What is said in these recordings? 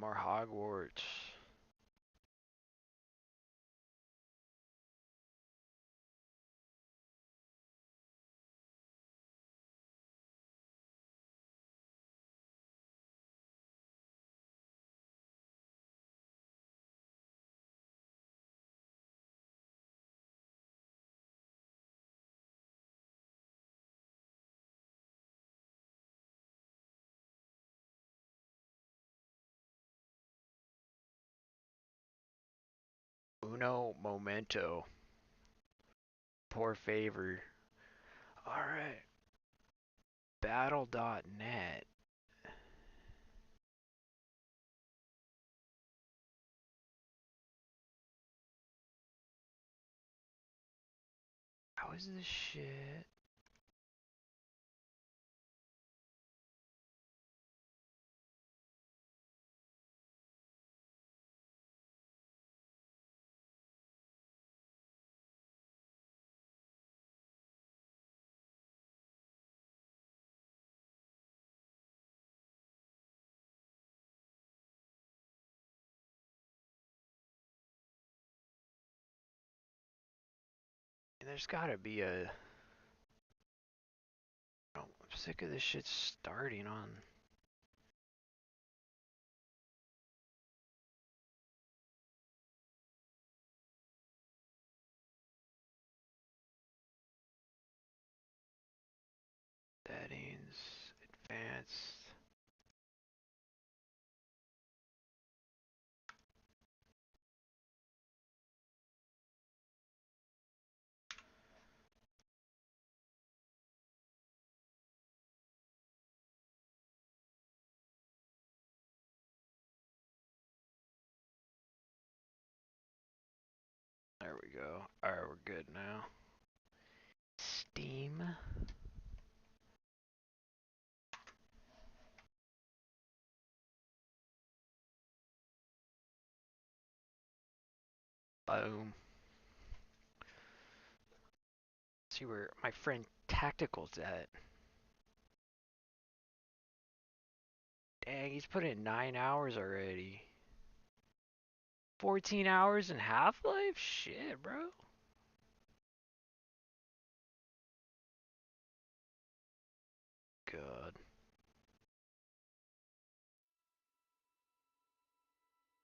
more Hogwarts. Uno momento. Poor favor. Alright. Battle.net. How is this shit? There's gotta be a... I'm sick of this shit starting on... Settings, advanced. There we go. Alright, we're good now. Steam. Boom. See where my friend Tactical's at. Dang, he's put in 9 hours already. 14 hours in Half-Life? Shit, bro. God.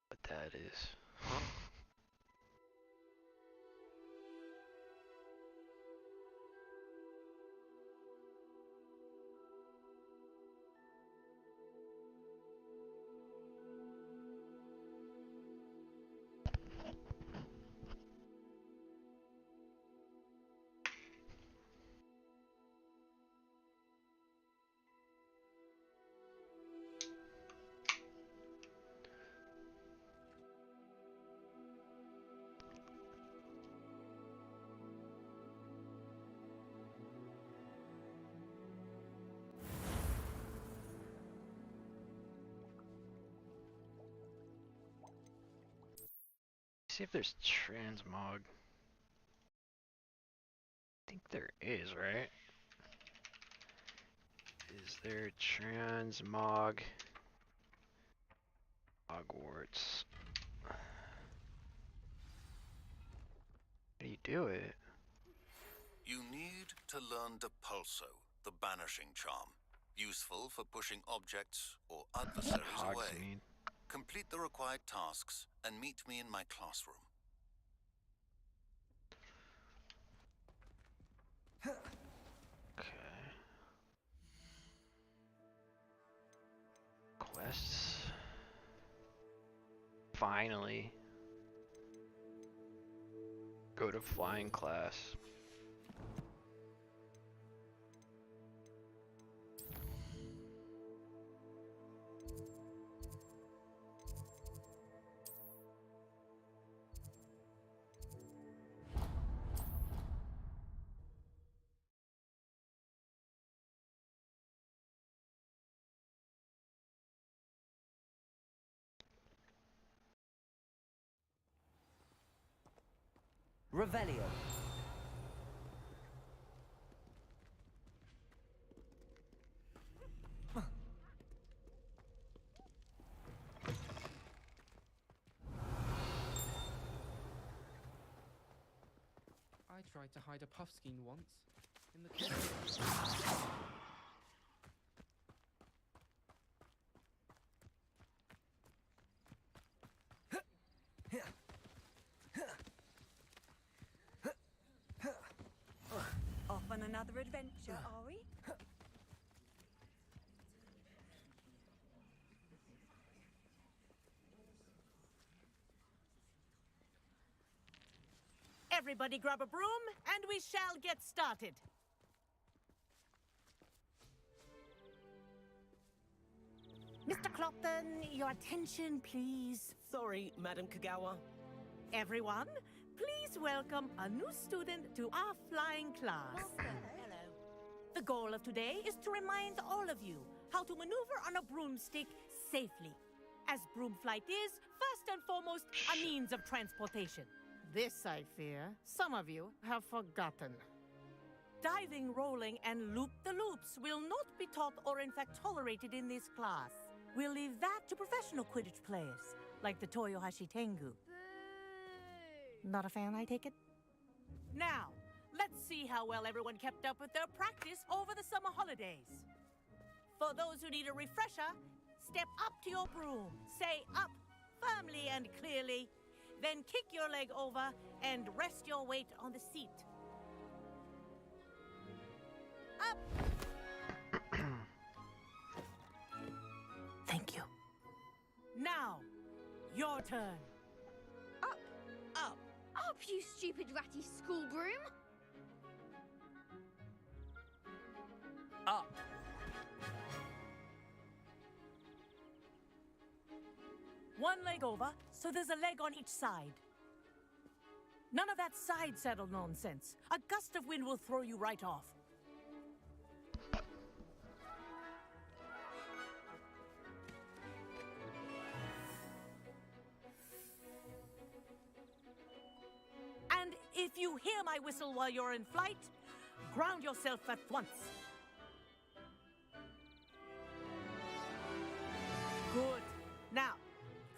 What that is. See if there's transmog. I think there is, right? Is there transmog Hogwarts? How do you do it? You need to learn Depulso, the banishing charm. Useful for pushing objects or adversaries away. Complete the required tasks and meet me in my classroom. Okay. Quests. Finally. Go to flying class. Revelio. tried to hide a puffskein once. In the Off on another adventure, are we? Everybody grab a broom, and we shall get started. Mr. Clopton, your attention, please. Sorry, Madam Kagawa. Everyone, please welcome a new student to our flying class. Hello. The goal of today is to remind all of you how to maneuver on a broomstick safely, as broom flight is, first and foremost, a means of transportation. This, I fear, some of you have forgotten. Diving, rolling, and loop-the-loops will not be taught or in fact tolerated in this class. We'll leave that to professional Quidditch players, like the Toyohashi Tengu. Not a fan, I take it? Now, let's see how well everyone kept up with their practice over the summer holidays. For those who need a refresher, step up to your broom, say up firmly and clearly, then kick your leg over and rest your weight on the seat. Up! Thank you. Now, your turn. Up. Up. Up, you stupid ratty school broom. Up. One leg over, so there's a leg on each side. None of that side saddle nonsense. A gust of wind will throw you right off. And if you hear my whistle while you're in flight, ground yourself at once. Good. Now,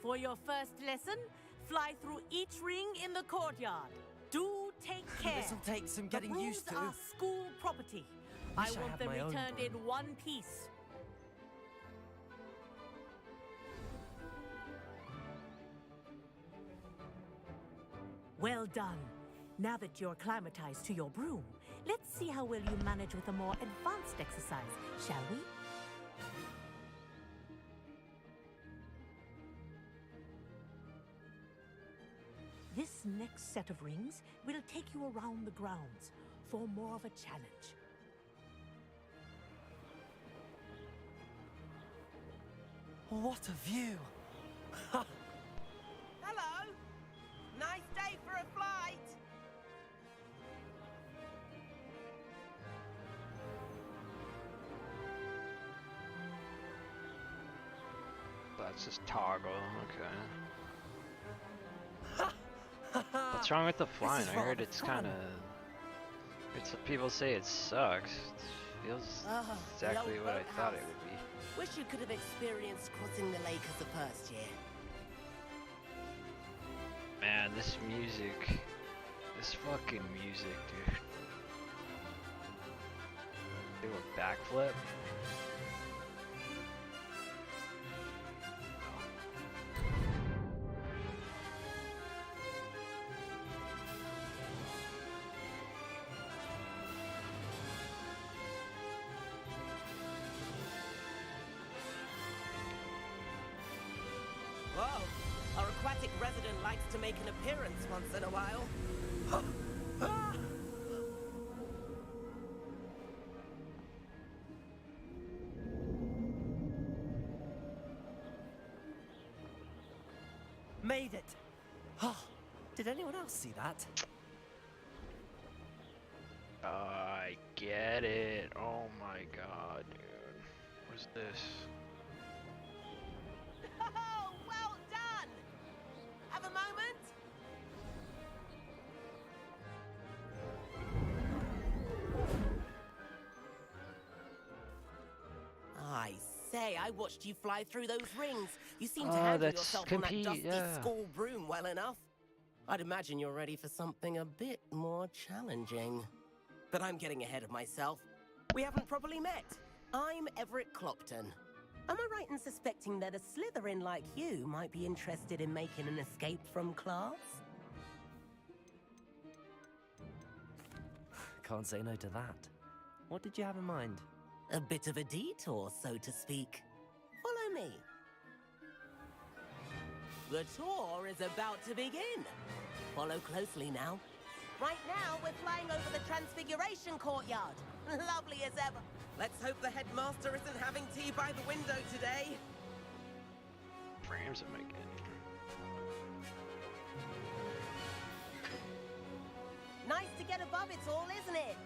for your first lesson, fly through each ring in the courtyard. Do take care. This'll take some getting the used to. are school property. Wish I I want had them my own returned broom. in one piece. Well done. Now that you're acclimatized to your broom, let's see how well you manage with a more advanced exercise, shall we? This next set of rings will take you around the grounds for more of a challenge. What a view! Hello! Nice day for a flight! That's just toggle, okay. What's wrong with the flying? I heard it's fun. kinda... people say it sucks. It feels exactly what I thought it would be. Wish you could have experienced crossing the lake as a first year. Man, this music... This fucking music, dude. Do a backflip? Whoa! Our aquatic resident likes to make an appearance once in a while. Made it! Oh, did anyone else see that? I get it. Oh my god, dude. What's this? Oh, well done! Have a moment? I say, I watched you fly through those rings. You seem to handle that's yourself on that compete, dusty yeah. school broom well enough. I'd imagine you're ready for something a bit more challenging. But I'm getting ahead of myself. We haven't properly met. I'm Everett Clopton. Am I right in suspecting that a Slytherin like you might be interested in making an escape from class? Can't say no to that. What did you have in mind? A bit of a detour, so to speak. Follow me. The tour is about to begin. Follow closely now. Right now, we're flying over the Transfiguration Courtyard. Lovely as ever. Let's hope the headmaster isn't having tea by the window today. Frames am I getting? Nice to get above it all, isn't it?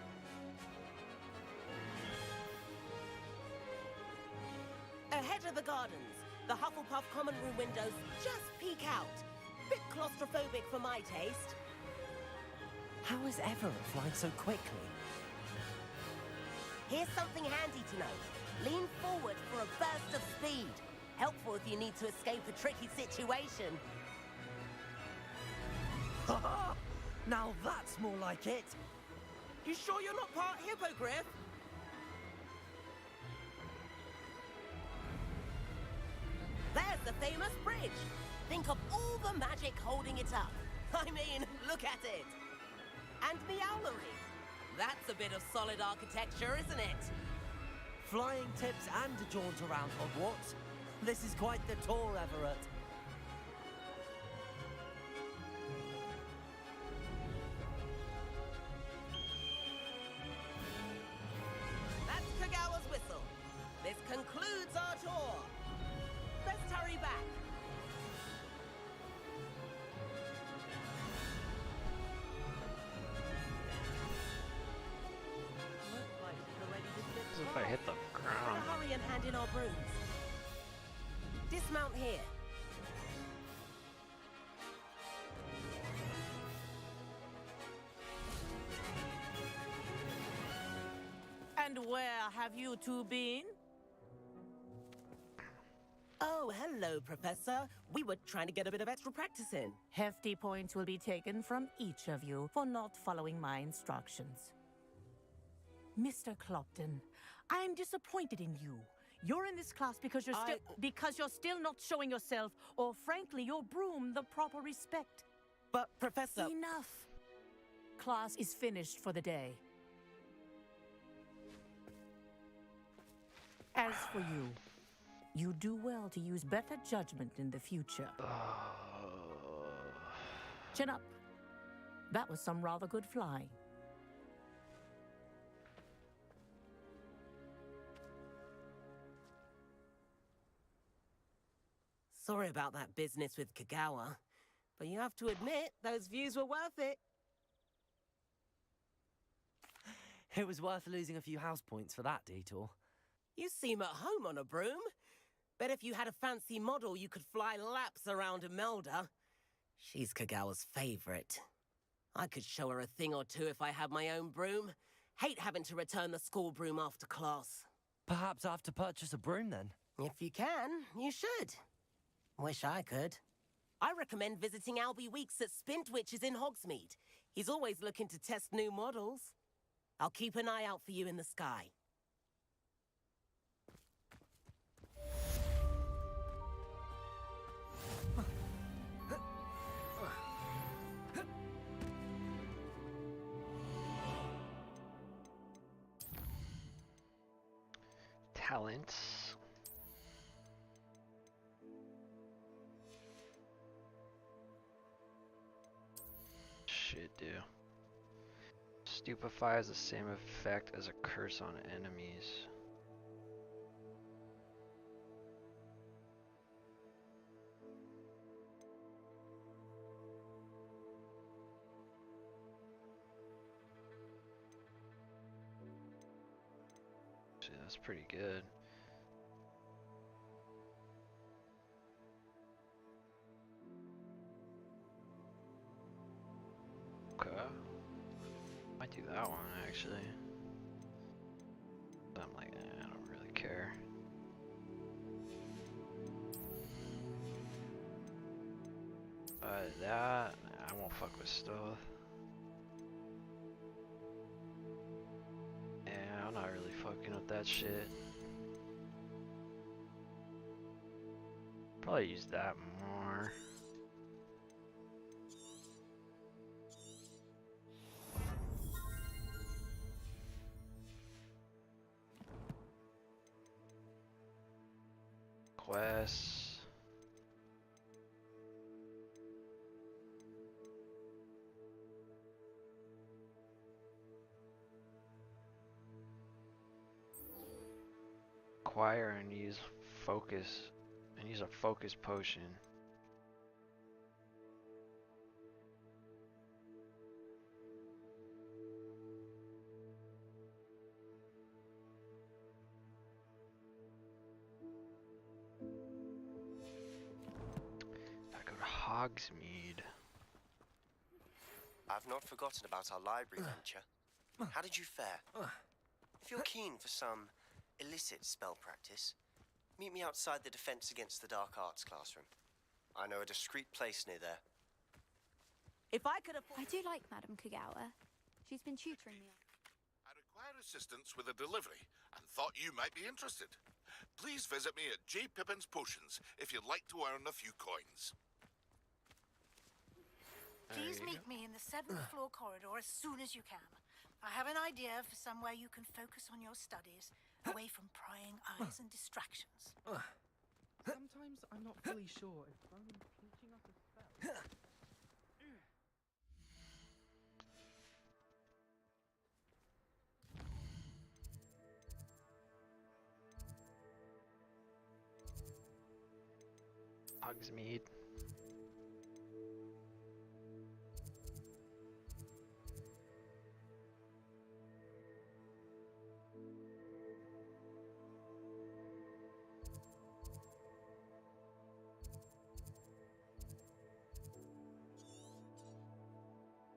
Ahead of the gardens, the Hufflepuff common room windows just peek out. Bit claustrophobic for my taste. How is Everett flying so quickly? Here's something handy to know. Lean forward for a burst of speed. Helpful if you need to escape a tricky situation. Now that's more like it. You sure you're not part hippogriff? There's the famous bridge. Think of all the magic holding it up. I mean, look at it. And Meowlery. That's a bit of solid architecture, isn't it? Flying tips and a jaunt around Hogwarts. This is quite the tour, Everett. That's Kagawa's whistle. This concludes our tour. Best hurry back. As if I hit the ground. Hurry and hand in our brooms. Dismount here. And where have you two been? Oh, hello, Professor. We were trying to get a bit of extra practice in. Hefty points will be taken from each of you for not following my instructions. Mr. Clopton, I'm disappointed in you. You're in this class because you're still not showing yourself, or frankly, your broom, the proper respect. But, Professor... Enough. Class is finished for the day. As for you, you do well to use better judgment in the future. Chin up. That was some rather good flying. Sorry about that business with Kagawa, but you have to admit, those views were worth it. It was worth losing a few house points for that detour. You seem at home on a broom. Bet if you had a fancy model, you could fly laps around Imelda. She's Kagawa's favorite. I could show her a thing or two if I had my own broom. Hate having to return the school broom after class. Perhaps I have to purchase a broom then. If you can, you should. Wish I could. I recommend visiting Albie Weeks at Spintwitches in Hogsmeade. He's always looking to test new models. I'll keep an eye out for you in the sky. Talents. Shit, do. Stupefy has the same effect as a curse on enemies. See, that's pretty good. Okay. Might do that one actually. But I'm like, I don't really care. That I won't fuck with stealth. Yeah, I'm not really fucking with that shit. Probably use that more. Quests. Acquire and use focus, and use a focus potion. I go to Hogsmeade. I've not forgotten about our library venture. How did you fare? If you're keen for some illicit spell practice, meet me outside the Defense Against the Dark Arts classroom. I know a discreet place near there. If I could afford... I do like Madame Kagawa. She's been tutoring me. I require assistance with a delivery and thought you might be interested. Please visit me at J. Pippin's Potions if you'd like to earn a few coins. Please meet me in the 7th floor corridor as soon as you can. I have an idea for somewhere you can focus on your studies, away from prying eyes and distractions. Sometimes I'm not fully sure if someone's teaching us a spell. Hogsmeade.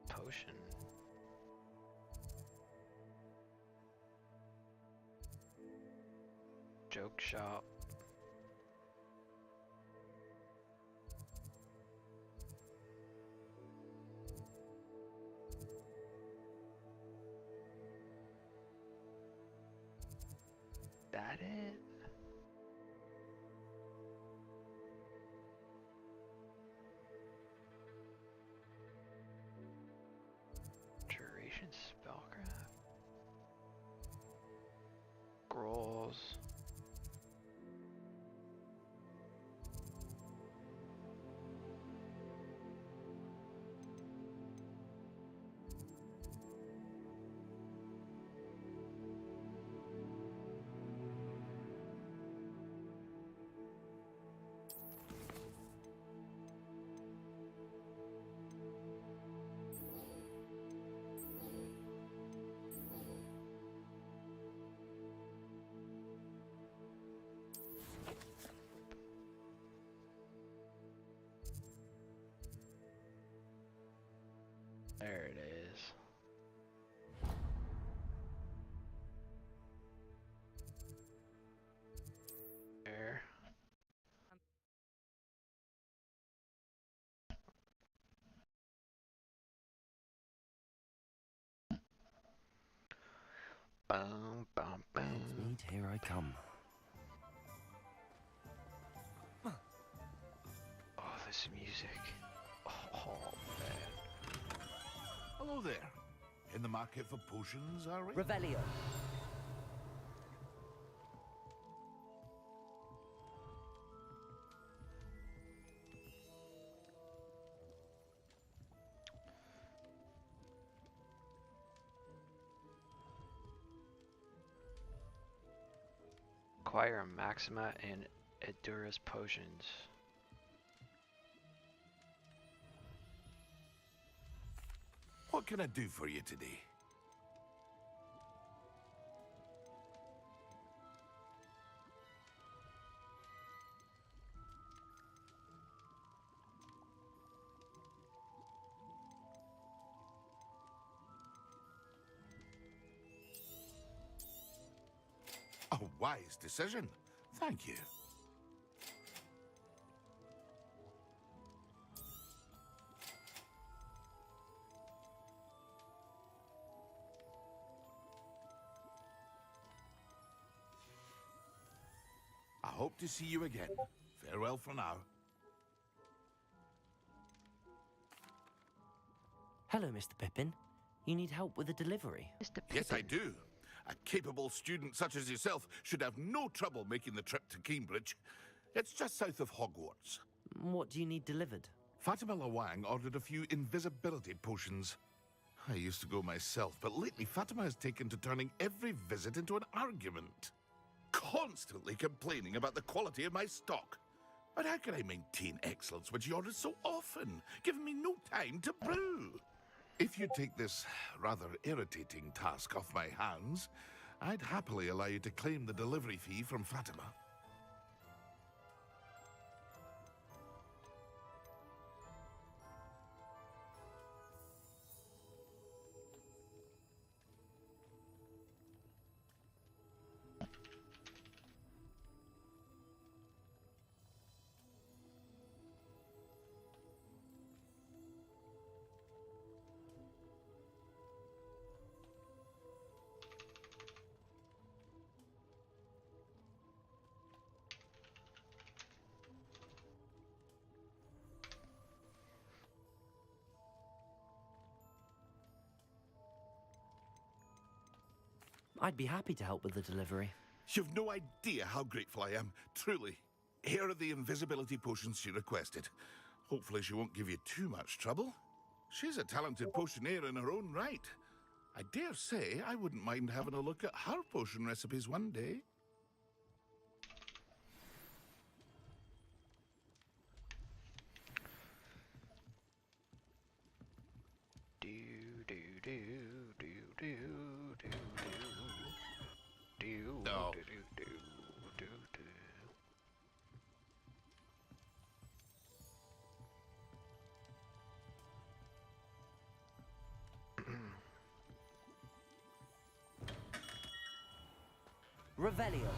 Potion. Joke shop. That it? Duration spellcraft. Scrolls. There it is. There. Boom, boom, boom. Hogsmeade, here I come. Oh, this music. Oh, man. Hello there. In the market for potions, are we? Revelio. Acquire a Maxima and Edurus potions. What can I do for you today? A wise decision. Thank you. hope to see you again. Farewell for now. Hello, Mr. Pippin. You need help with a delivery? Mr. Yes, I do. A capable student such as yourself should have no trouble making the trip to Cambridge. It's just south of Hogwarts. What do you need delivered? Fatima Lawang ordered a few invisibility potions. I used to go myself, but lately Fatima has taken to turning every visit into an argument. Constantly complaining about the quality of my stock. But how can I maintain excellence when she orders so often, giving me no time to brew? If you take this rather irritating task off my hands, I'd happily allow you to claim the delivery fee from Fatima. I'd be happy to help with the delivery. You've no idea how grateful I am, truly. Here are the invisibility potions she requested. Hopefully she won't give you too much trouble. She's a talented potioneer in her own right. I dare say I wouldn't mind having a look at her potion recipes one day. No. Revelio.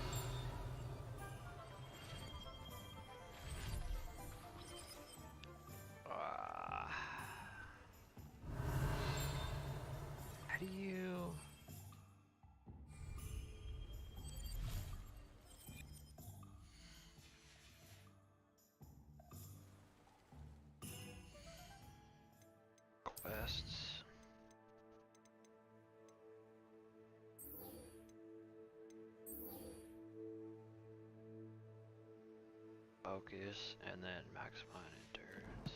How do you... Quests... Focus, and then maximize endurance.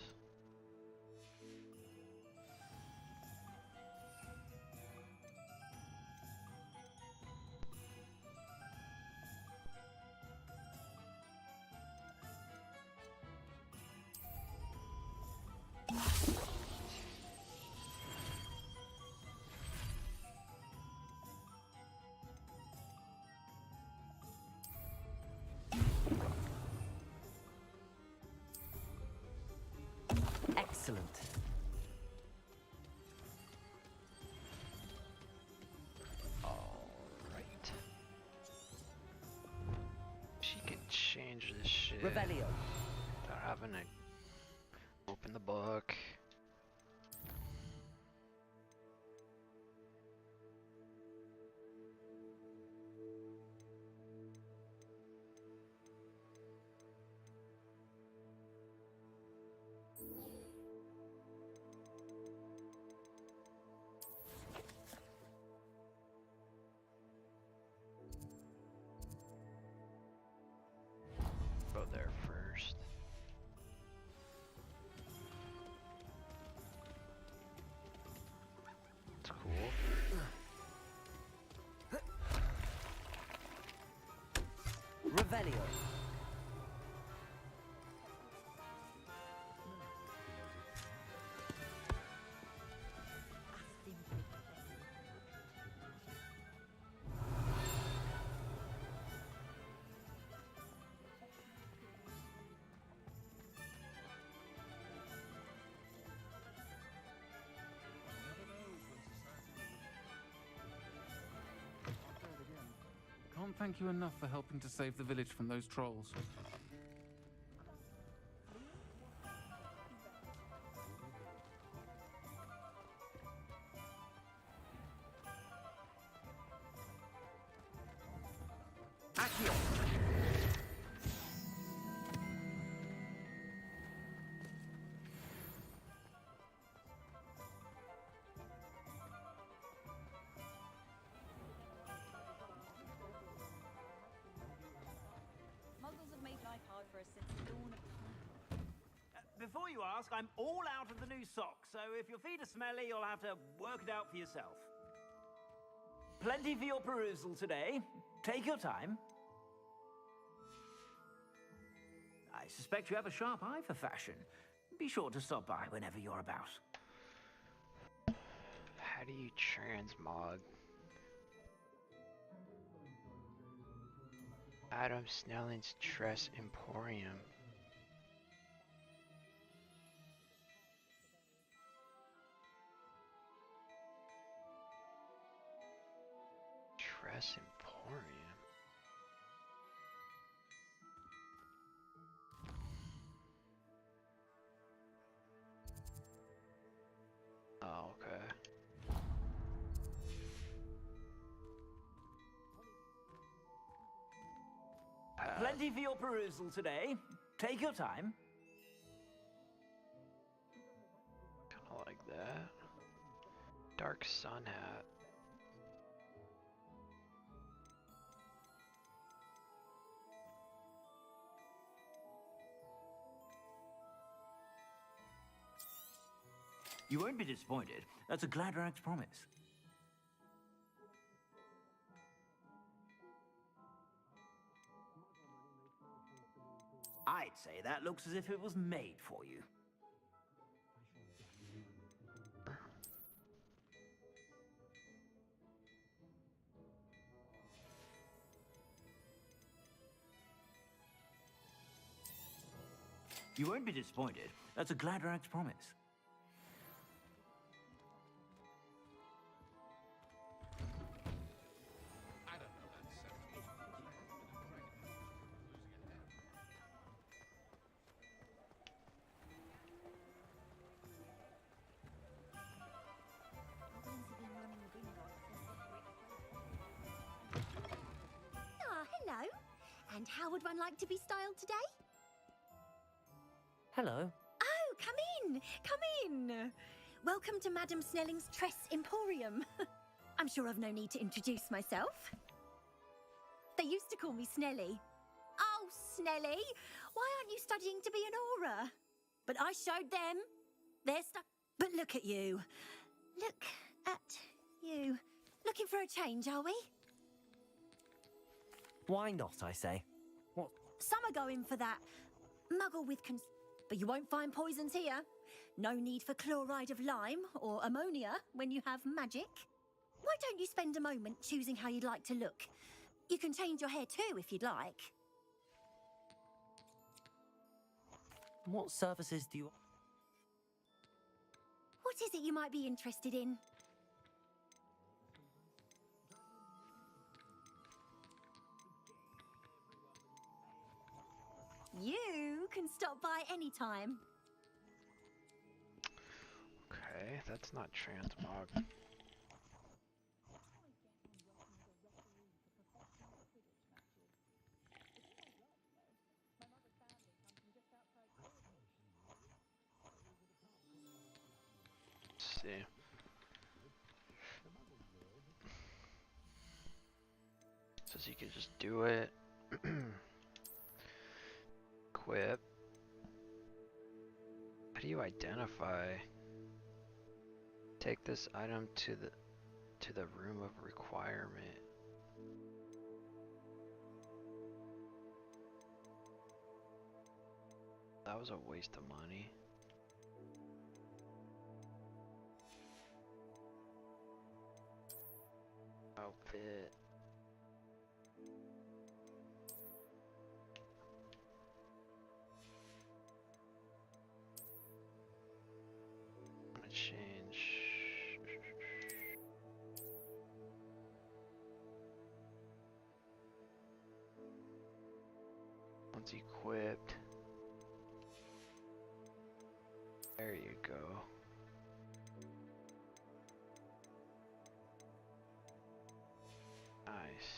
Excellent. Alright. She can change this shit. Revelio. Without having to open the book. Go there first. That's cool. Revelio. Can't thank you enough for helping to save the village from those trolls. before you ask, I'm all out of the new socks, so if your feet are smelly, you'll have to work it out for yourself. Plenty for your perusal today. Take your time. I suspect you have a sharp eye for fashion. Be sure to stop by whenever you're about. How do you transmog? Adam Snelling's Tress Emporium. Tress Emporium? Oh, okay. Plenty for your perusal today. Take your time. Kinda like that. Dark sun hat. You won't be disappointed. That's a Gladrax promise. I'd say that looks as if it was made for you. You won't be disappointed. That's a Gladrax promise. Hello. And how would one like to be styled today? Hello. Oh, come in. Come in. Welcome to Madame Snelling's Tress Emporium. I'm sure I've no need to introduce myself. They used to call me Snelly. Oh, Snelly, why aren't you studying to be an aura? But I showed them. They're stuck. But look at you. Look at you. Looking for a change, are we? Why not, I say? What? Some are going for that muggle with but you won't find poisons here. No need for chloride of lime or ammonia when you have magic. Why don't you spend a moment choosing how you'd like to look? You can change your hair too if you'd like. What services do you... What is it you might be interested in? You can stop by anytime. Okay, that's not transmog. Let's see. Says you can just do it. Equip. How do you identify? Take this item to the room of requirement. That was a waste of money. Outfit. I'm gonna change. Once equipped. There you go. Nice.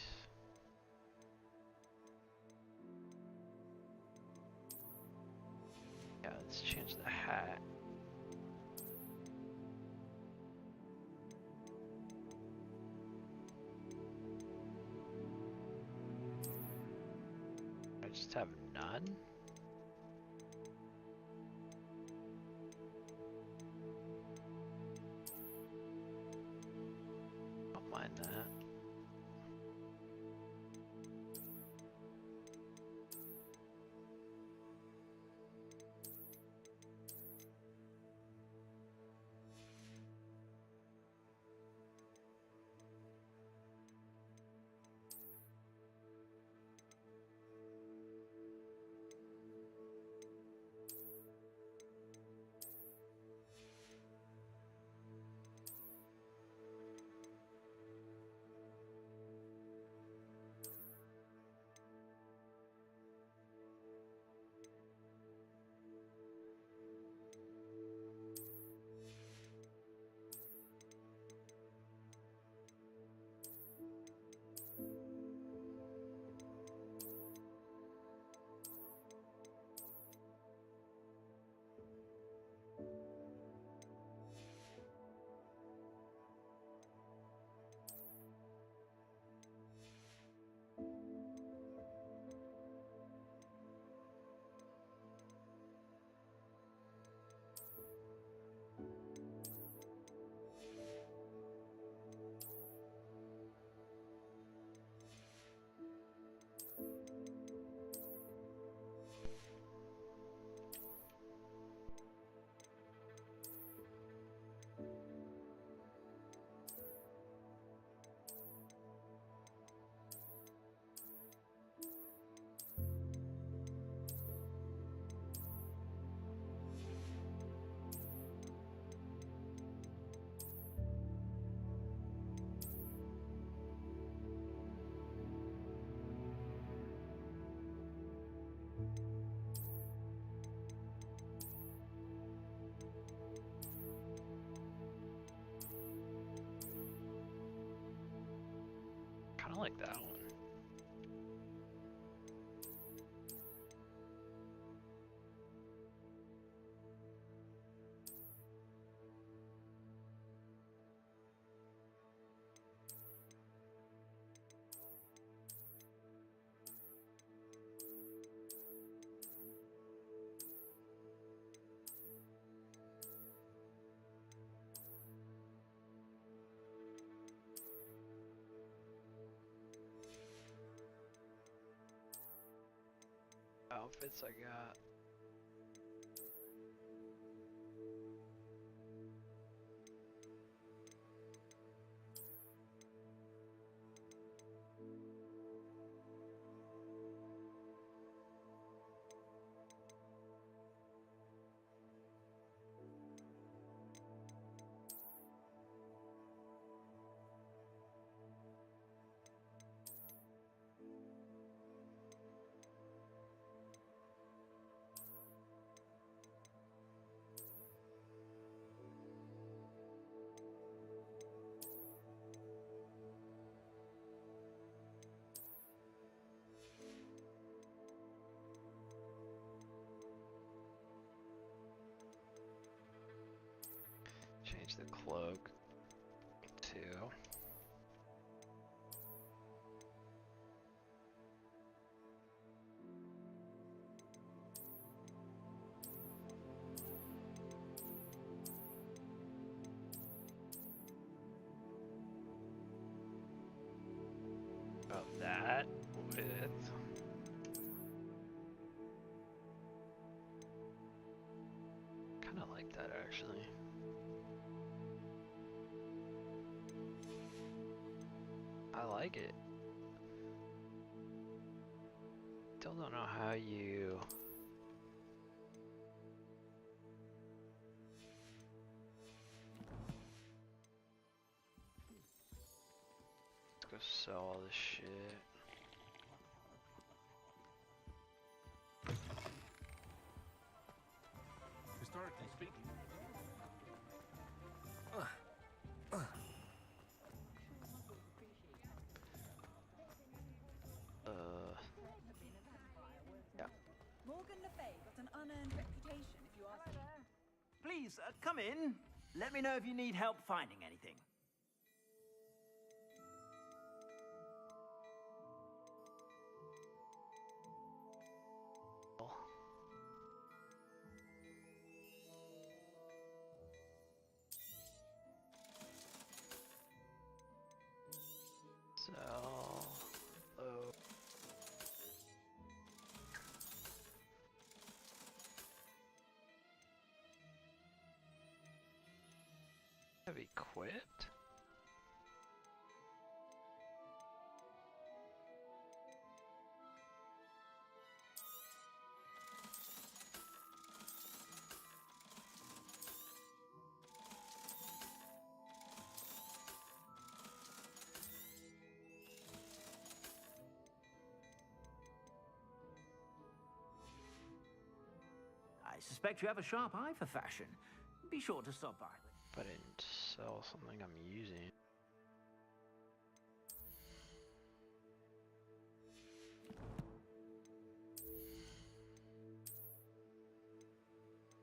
Yeah, let's change the hat. I just have none? I like that one. Outfits I got. Change the cloak to about that with kind of like that actually. I like it. Still don't know how you let's go sell all this shit. Historically speaking. Yeah. Morgan Le Fay got an unearned reputation, if you ask me. Please, come in. Let me know if you need help finding anything. So, oh. Have equipped? I suspect you have a sharp eye for fashion. Be sure to stop by. But I didn't sell something I'm using.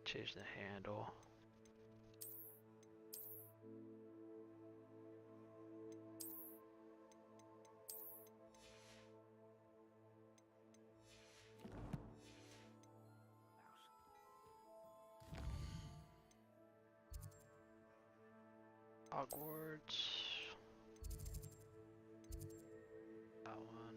Change the handle. Hogwarts. That one.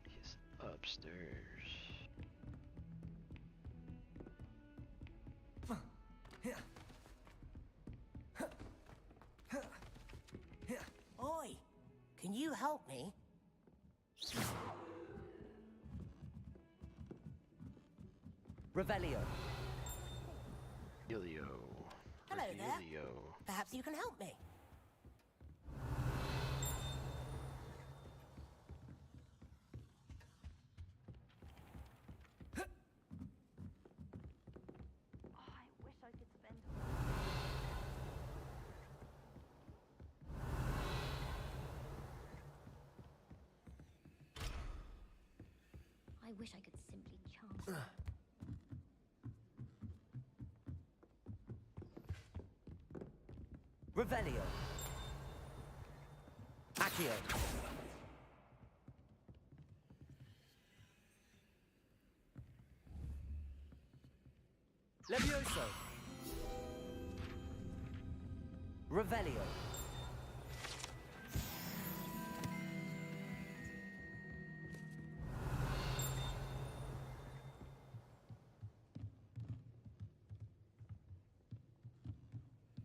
He's upstairs. you help me? Revelio. Ilio. Hello there. Ilio. Perhaps you can help me. I wish I could simply charm. Revelio. Accio. Levioso. Revelio.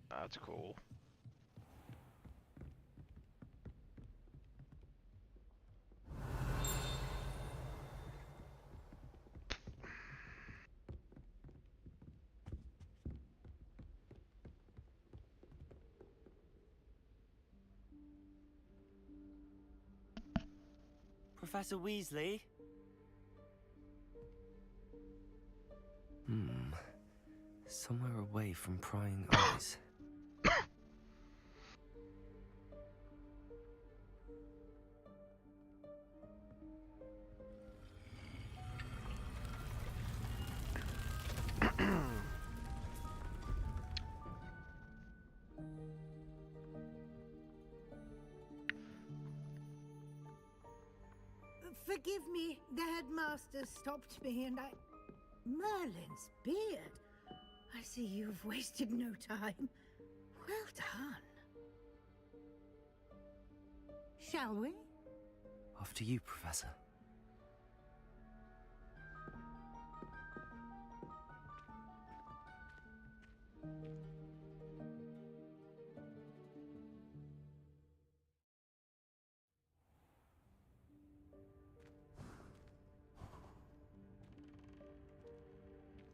That's cool. Professor Weasley? Somewhere away from prying eyes. Forgive me, the headmaster stopped me and I... Merlin's beard. I see you've wasted no time. Well done. Shall we? After you, Professor.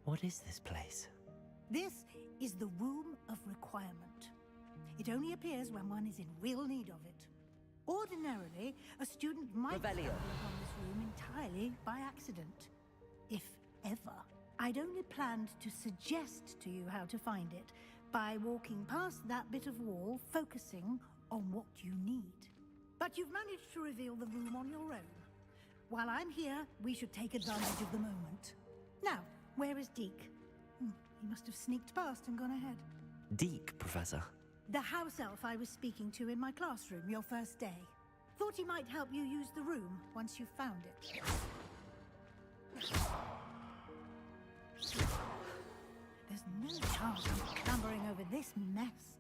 What is this place? This is the Room of Requirement. It only appears when one is in real need of it. Ordinarily, a student might stumble upon this room entirely by accident. If ever. I'd only planned to suggest to you how to find it by walking past that bit of wall, focusing on what you need. But you've managed to reveal the room on your own. While I'm here, we should take advantage of the moment. Now, where is Deke? He must have sneaked past and gone ahead. Deke, Professor. The house elf I was speaking to in my classroom your first day. Thought he might help you use the room once you've found it. There's no chance of clambering over this mess.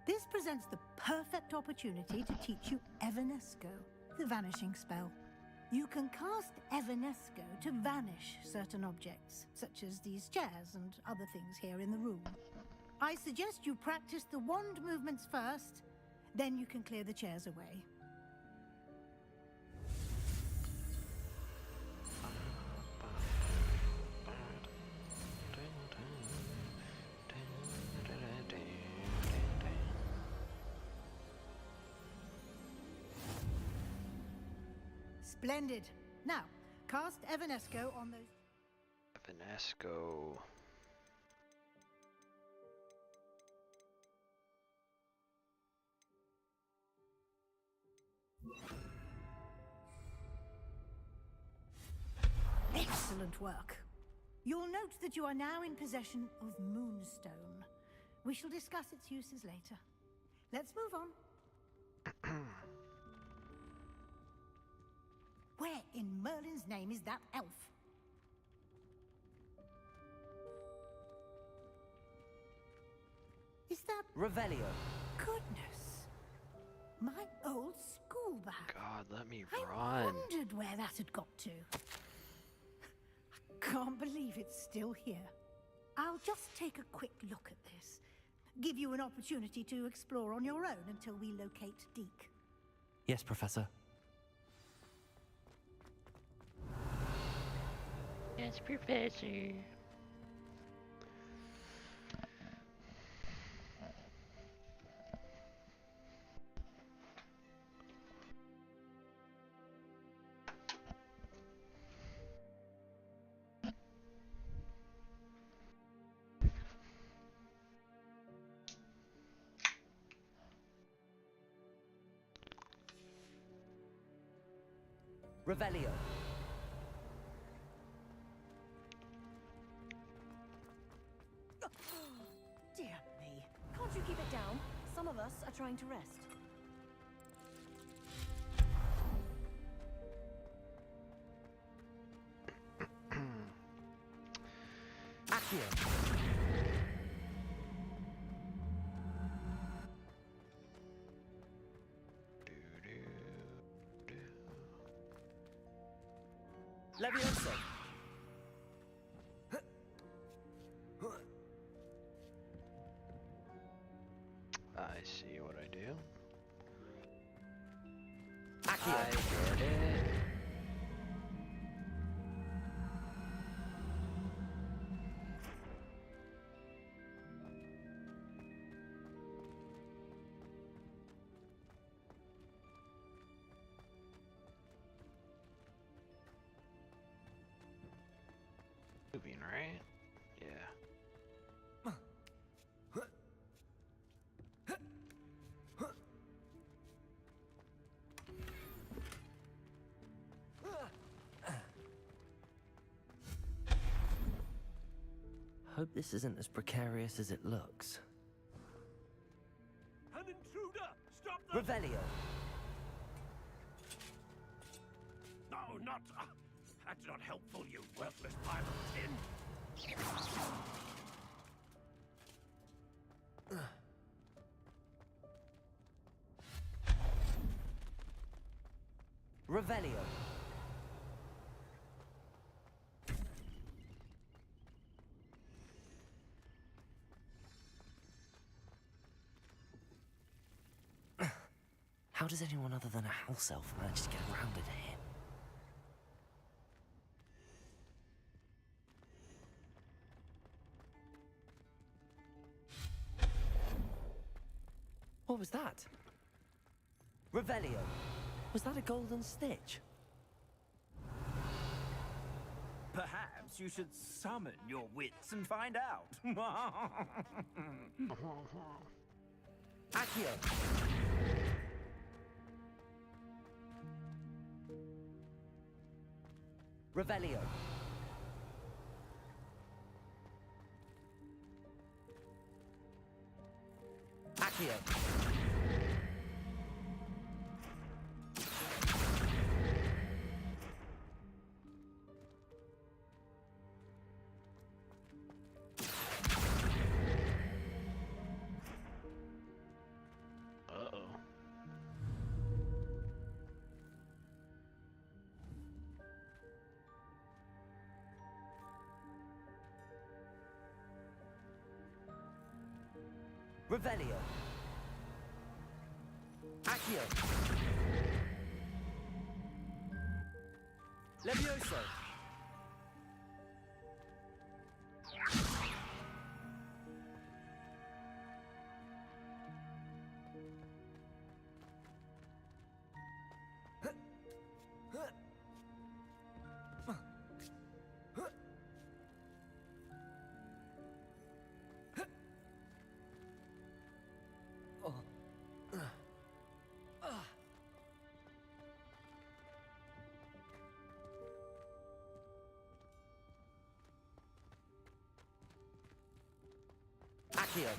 This presents the perfect opportunity to teach you Evanesco, the vanishing spell. You can cast Evanesco to vanish certain objects, such as these chairs and other things here in the room. I suggest you practice the wand movements first, then you can clear the chairs away. Splendid. Now, cast Evanesco on those... Evanesco. Excellent work. You'll note that you are now in possession of Moonstone. We shall discuss its uses later. Let's move on. Where in Merlin's name is that elf? Is that... Revelio. Goodness. My old school bag. God, let me I run. wondered where that had got to. I can't believe it's still here. I'll just take a quick look at this. give you an opportunity to explore on your own until we locate Deke. Yes, Professor. Yes, Professor. Revelio. Dear me. Can't you keep it down? Some of us are trying to rest. Accio. Levioso. I see what I do. Accio. I get it. Moving, right? Yeah. Hope this isn't as precarious as it looks. An intruder! Stop them! Revelio. No, not... that's not helpful, you worthless pile of tin. Revelio. How does anyone other than a house elf manage to get around in here? What was that? Revelio. Was that a golden stitch? Perhaps you should summon your wits and find out. Accio. Revelio. Accio. Uh-oh. Revelio. Accio. Levioso. Accio.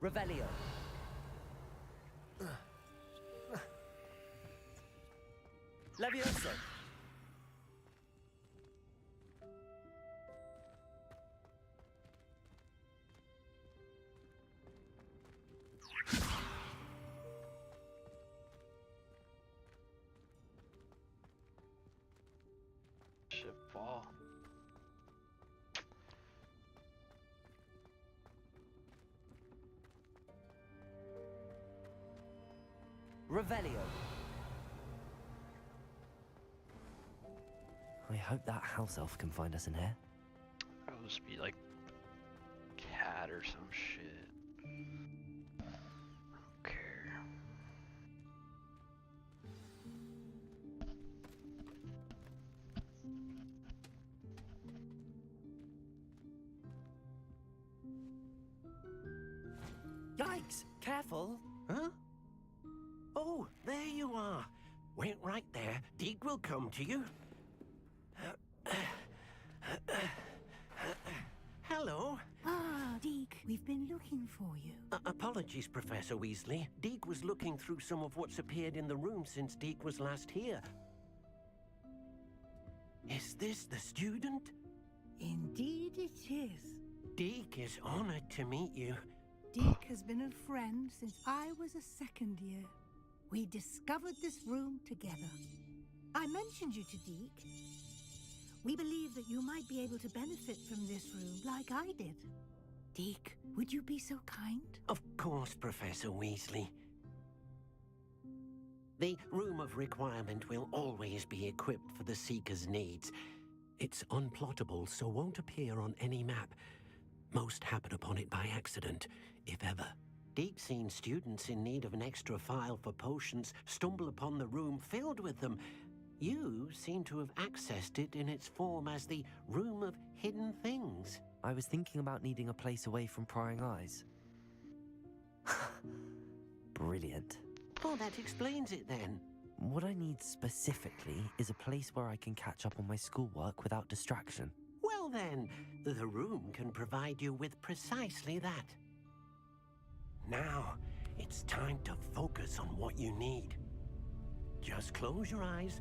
Revelio. Levioso. fall. Revelio. I hope that house elf can find us in here. That'll just be like cat or some shit. Okay. Yikes! Careful! Huh? Oh, there you are. Wait right there. Deke will come to you. Hello. Ah, Deke, we've been looking for you. Apologies, Professor Weasley. Deke was looking through some of what's appeared in the room since Deke was last here. Is this the student? Indeed it is. Deke is honored to meet you. Deke has been a friend since I was a second year. We discovered this room together. I mentioned you to Deke. We believe that you might be able to benefit from this room like I did. Deke, would you be so kind? Of course, Professor Weasley. The Room of Requirement will always be equipped for the Seeker's needs. It's unplottable, so won't appear on any map. Most happen upon it by accident, if ever. Deke's seen students in need of an extra file for potions stumble upon the room filled with them. You seem to have accessed it in its form as the Room of Hidden Things. I was thinking about needing a place away from prying eyes. Brilliant. Oh, that explains it then. What I need specifically is a place where I can catch up on my schoolwork without distraction. Well then, the room can provide you with precisely that. Now, it's time to focus on what you need. Just close your eyes.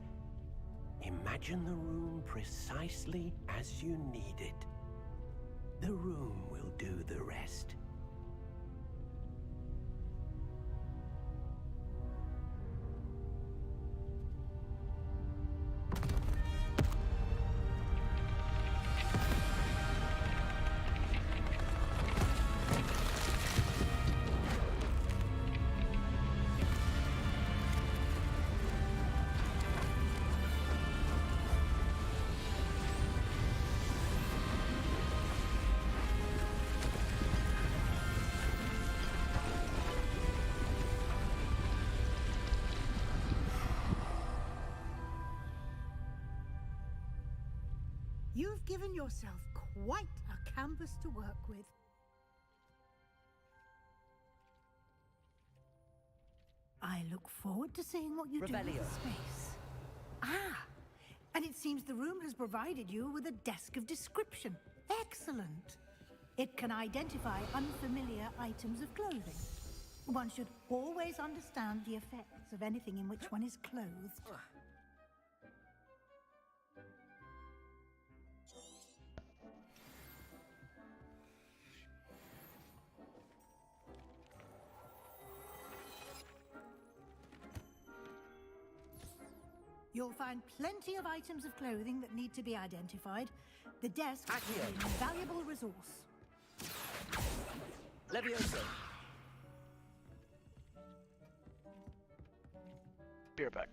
Imagine the room precisely as you need it. The room will do the rest. You've given yourself quite a canvas to work with. I look forward to seeing what you do with the space. Ah, and it seems the room has provided you with a desk of description. Excellent. It can identify unfamiliar items of clothing. One should always understand the effects of anything in which one is clothed. You'll find plenty of items of clothing that need to be identified. The desk is an invaluable resource. Levioso. Be right back.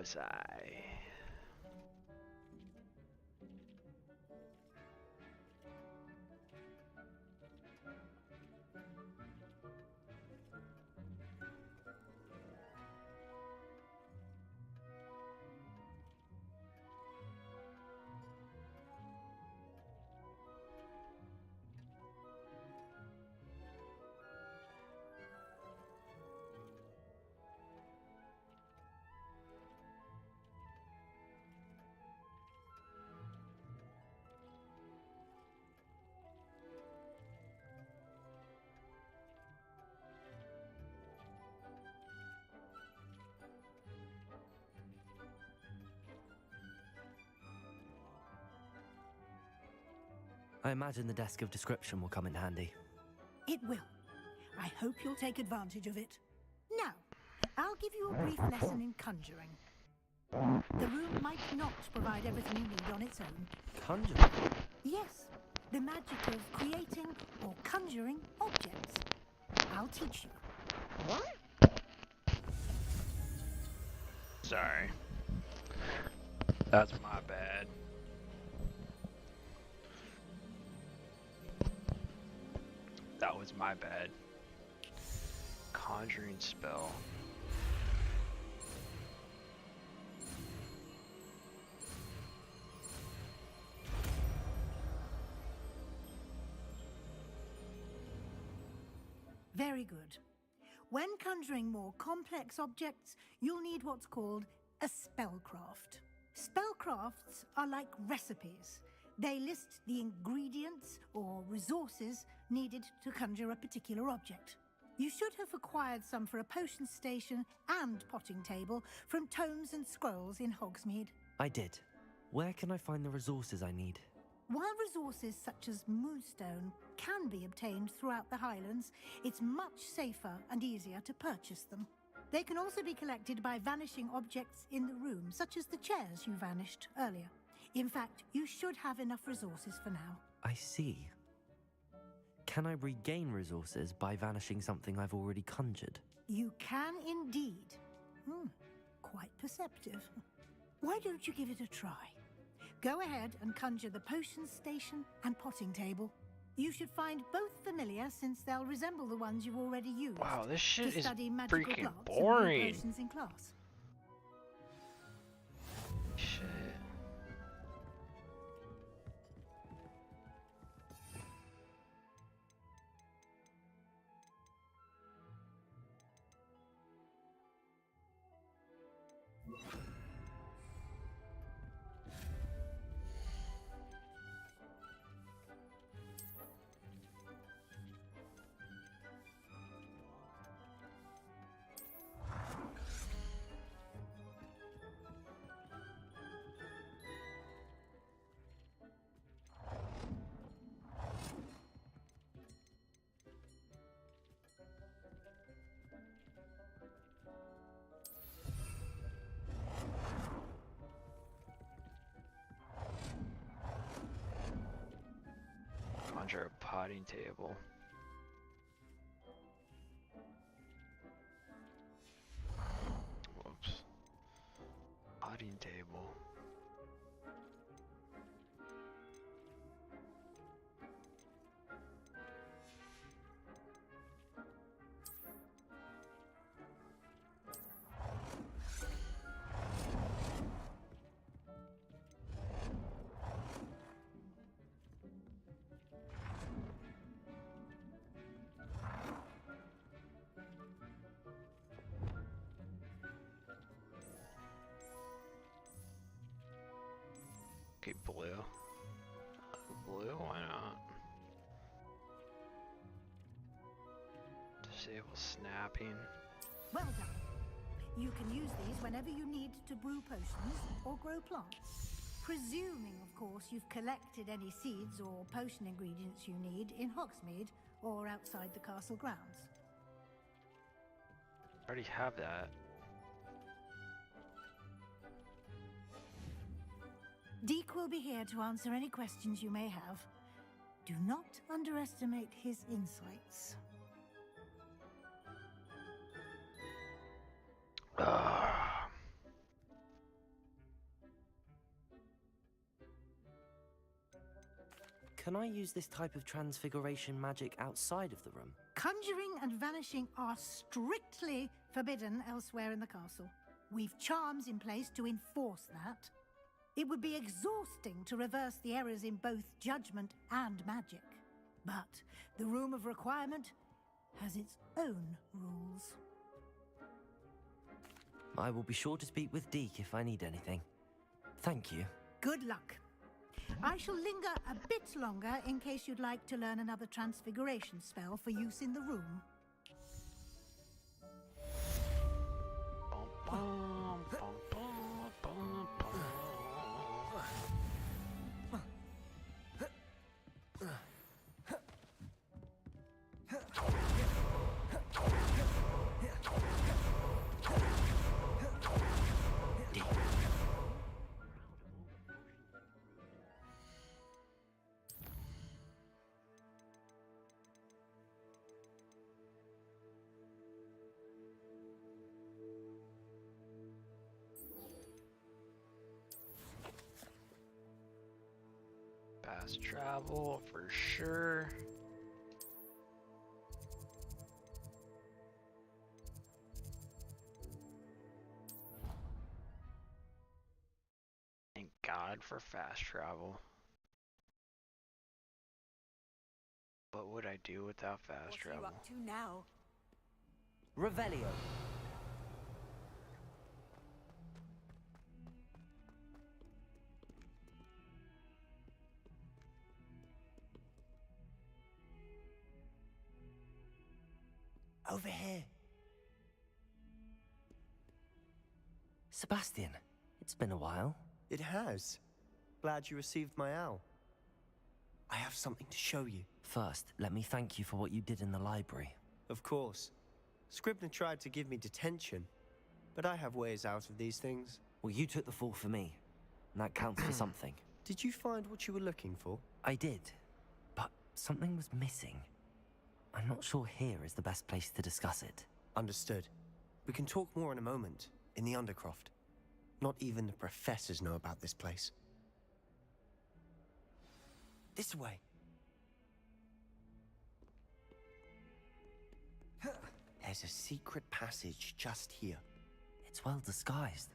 was I? I imagine the desk of description will come in handy. It will. I hope you'll take advantage of it. Now, I'll give you a brief lesson in conjuring. The room might not provide everything you need on its own. Conjuring? Yes, the magic of creating or conjuring objects. I'll teach you. What? Sorry. That's my bad. That was my bad. Conjuring spell. Very good. When conjuring more complex objects, you'll need what's called a spellcraft. Spellcrafts are like recipes. They list the ingredients or resources needed to conjure a particular object. You should have acquired some for a potion station and potting table from tomes and scrolls in Hogsmeade. I did. Where can I find the resources I need? While resources such as moonstone can be obtained throughout the Highlands, it's much safer and easier to purchase them. They can also be collected by vanishing objects in the room, such as the chairs you vanished earlier. In fact, you should have enough resources for now. I see. Can I regain resources by vanishing something I've already conjured? You can indeed. Quite perceptive. Why don't you give it a try? Go ahead and conjure the potion station and potting table. You should find both familiar, since they'll resemble the ones you've already used. Wow, this shit is freaking plants boring. And potions in class. Shit. Conjure a potting table. Whoops. Potting table. Okay, blue. Blue, why not? Disable snapping. Well done. You can use these whenever you need to brew potions or grow plants. Presuming, of course, you've collected any seeds or potion ingredients you need in Hogsmeade or outside the castle grounds. I already have that. Deke will be here to answer any questions you may have. Do not underestimate his insights. can I use this type of transfiguration magic outside of the room? Conjuring and vanishing are strictly forbidden elsewhere in the castle. We've charms in place to enforce that. It would be exhausting to reverse the errors in both judgment and magic. But the Room of Requirement has its own rules. I will be sure to speak with Deke if I need anything. Thank you. Good luck. I shall linger a bit longer in case you'd like to learn another transfiguration spell for use in the room. Fast travel for sure. Thank God for fast travel. What would I do without fast travel? What are you up to now? Revelio. Over here. Sebastian, it's been a while. It has. Glad you received my owl. I have something to show you. First, let me thank you for what you did in the library. Of course. Scribner tried to give me detention, but I have ways out of these things. Well, you took the fall for me, and that counts for something. Did you find what you were looking for? I did, but something was missing. I'm not sure here is the best place to discuss it. Understood. We can talk more in a moment, in the Undercroft. Not even the professors know about this place. This way. There's a secret passage just here. It's well disguised.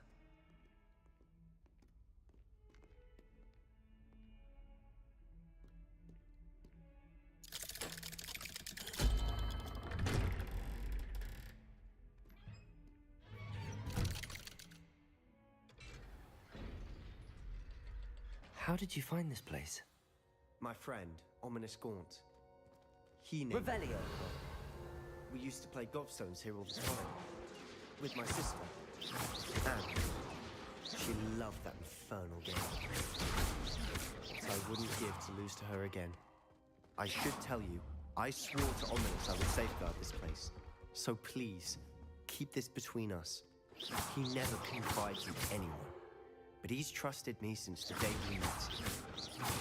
How did you find this place? My friend, Ominous Gaunt. He named Revelio. We used to play gobstones here all the time. With my sister. And she loved that infernal game. I wouldn't give to lose to her again. I should tell you, I swore to Ominous I would safeguard this place. So please, keep this between us. He never confides in anyone. But he's trusted me since the day we met.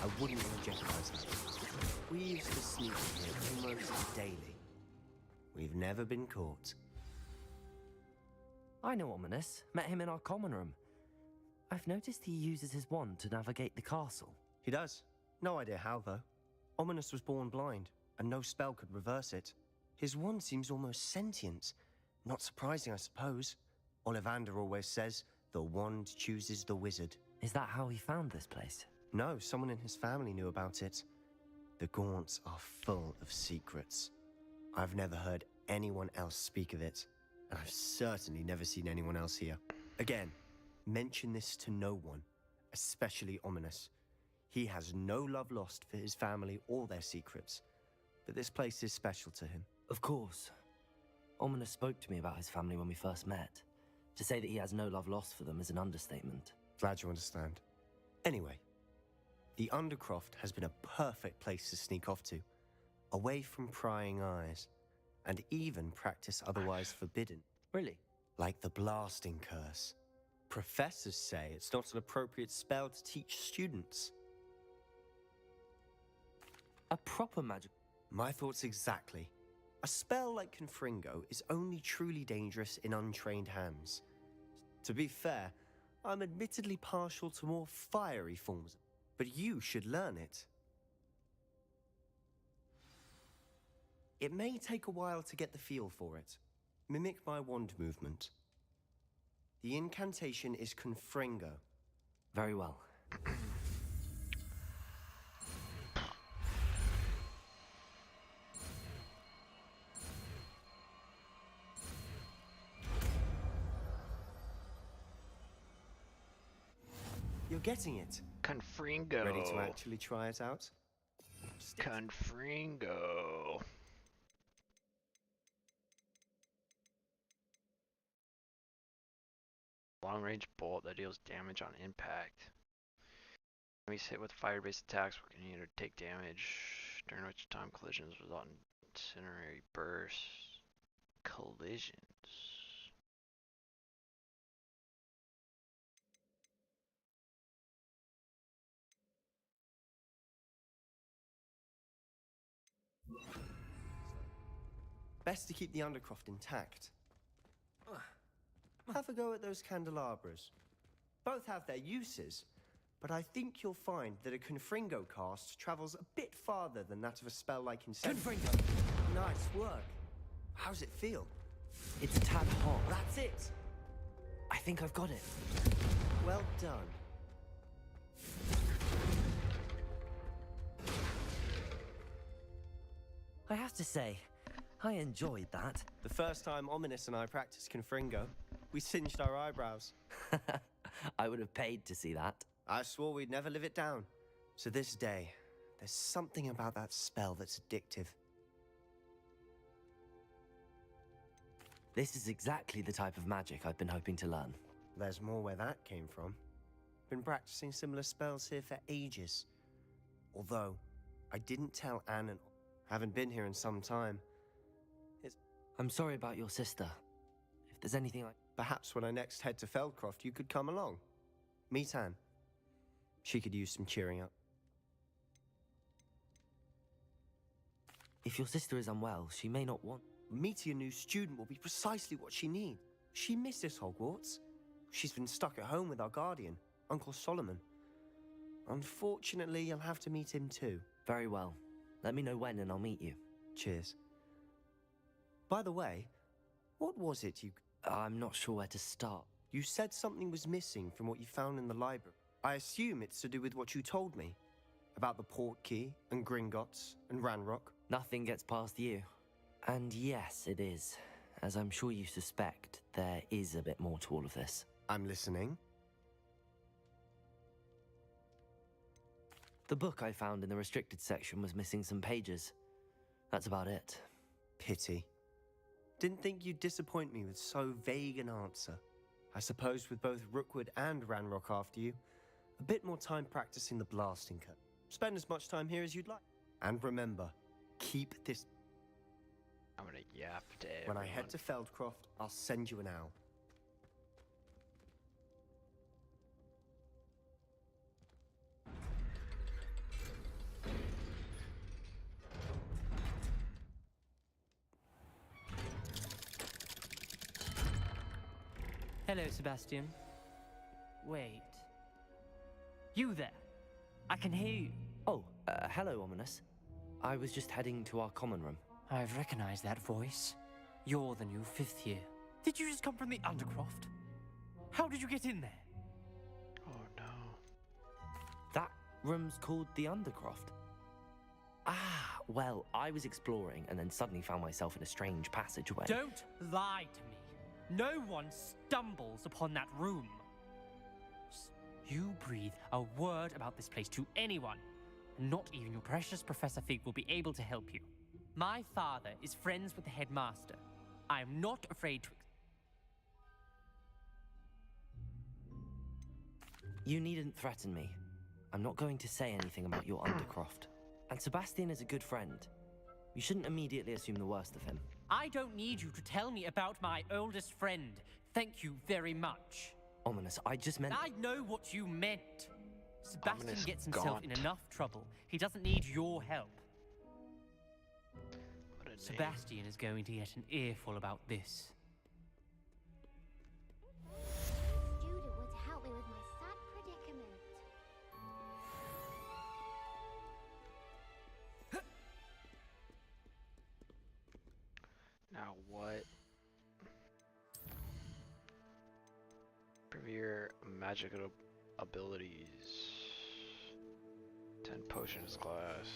I wouldn't want to jeopardize that. We used to sneak in here almost daily. We've never been caught. I know Ominous. Met him in our common room. I've noticed he uses his wand to navigate the castle. He does. No idea how, though. Ominous was born blind, and no spell could reverse it. His wand seems almost sentient. Not surprising, I suppose. Ollivander always says, the wand chooses the wizard. Is that how he found this place? No, someone in his family knew about it. The Gaunts are full of secrets. I've never heard anyone else speak of it, and I've certainly never seen anyone else here. Again, mention this to no one, especially Ominous. He has no love lost for his family or their secrets, but this place is special to him. Of course. Ominous spoke to me about his family when we first met. To say that he has no love lost for them is an understatement. Glad you understand. Anyway, the Undercroft has been a perfect place to sneak off to, away from prying eyes, and even practice otherwise forbidden. Really? Like the blasting curse. Professors say it's not an appropriate spell to teach students. A proper magic... My thoughts exactly. A spell like Confringo is only truly dangerous in untrained hands. To be fair, I'm admittedly partial to more fiery forms, but you should learn it. It may take a while to get the feel for it. Mimic my wand movement. The incantation is Confringo. Very well. You're getting it. Confringo. Ready to actually try it out? Confringo. Long-range bolt that deals damage on impact. Enemies hit with fire-based attacks will continue to take damage, during which time collisions result in incendiary bursts. Collisions. Best to keep the Undercroft intact. Have a go at those candelabras. Both have their uses, but I think you'll find that a Confringo cast travels a bit farther than that of a spell like Incendiary. Confringo! Nice work. How's it feel? It's a tad hot. That's it! I think I've got it. Well done. I have to say, I enjoyed that. The first time Ominous and I practiced Confringo, we singed our eyebrows. I would have paid to see that. I swore we'd never live it down. To this day, there's something about that spell that's addictive. This is exactly the type of magic I've been hoping to learn. There's more where that came from. Been practicing similar spells here for ages. Although, I didn't tell Anne and haven't been here in some time. I'm sorry about your sister. If there's anything I... Perhaps when I next head to Feldcroft, you could come along. Meet Anne. She could use some cheering up. If your sister is unwell, she may not want... Meeting a new student will be precisely what she needs. She misses Hogwarts. She's been stuck at home with our guardian, Uncle Solomon. Unfortunately, you'll have to meet him too. Very well. Let me know when and I'll meet you. Cheers. By the way, what was it you... I'm not sure where to start. You said something was missing from what you found in the library. I assume it's to do with what you told me. About the Portkey, and Gringotts, and Ranrock. Nothing gets past you. And yes, it is. As I'm sure you suspect, there is a bit more to all of this. I'm listening. The book I found in the restricted section was missing some pages. That's about it. Pity. Didn't think you'd disappoint me with so vague an answer. I suppose with both Rookwood and Ranrock after you, a bit more time practicing the blasting cut. Spend as much time here as you'd like. And remember, keep this... I'm gonna yap to everyone. When I head to Feldcroft, I'll send you an owl. Hello, Sebastian. Wait. You there? I can hear you. Oh, hello, Ominous. I was just heading to our common room. I've recognized that voice. You're the new 5th year. Did you just come from the Undercroft? How did you get in there? Oh no. That room's called the Undercroft. Ah, well, I was exploring and then suddenly found myself in a strange passageway. Don't lie to me. No one stumbles upon that room. You breathe a word about this place to anyone, and not even your precious Professor Fig will be able to help you. My father is friends with the headmaster. I am not afraid to... You needn't threaten me. I'm not going to say anything about your Undercroft. And Sebastian is a good friend. You shouldn't immediately assume the worst of him. I don't need you to tell me about my oldest friend. Thank you very much. Ominous, I just meant... I know what you meant. Sebastian Ominous gets himself in enough trouble. He doesn't need your help. Sebastian is going to get an earful about this. Judah would help me with my sad predicament. of your magical abilities. 10 potions class.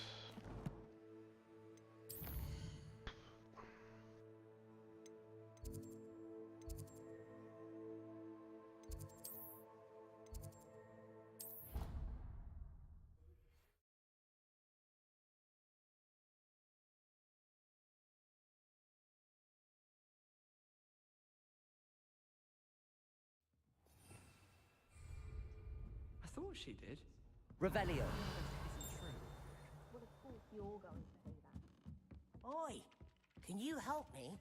I thought she did. Revelio. Well, of course you're going to do that. Oi, can you help me?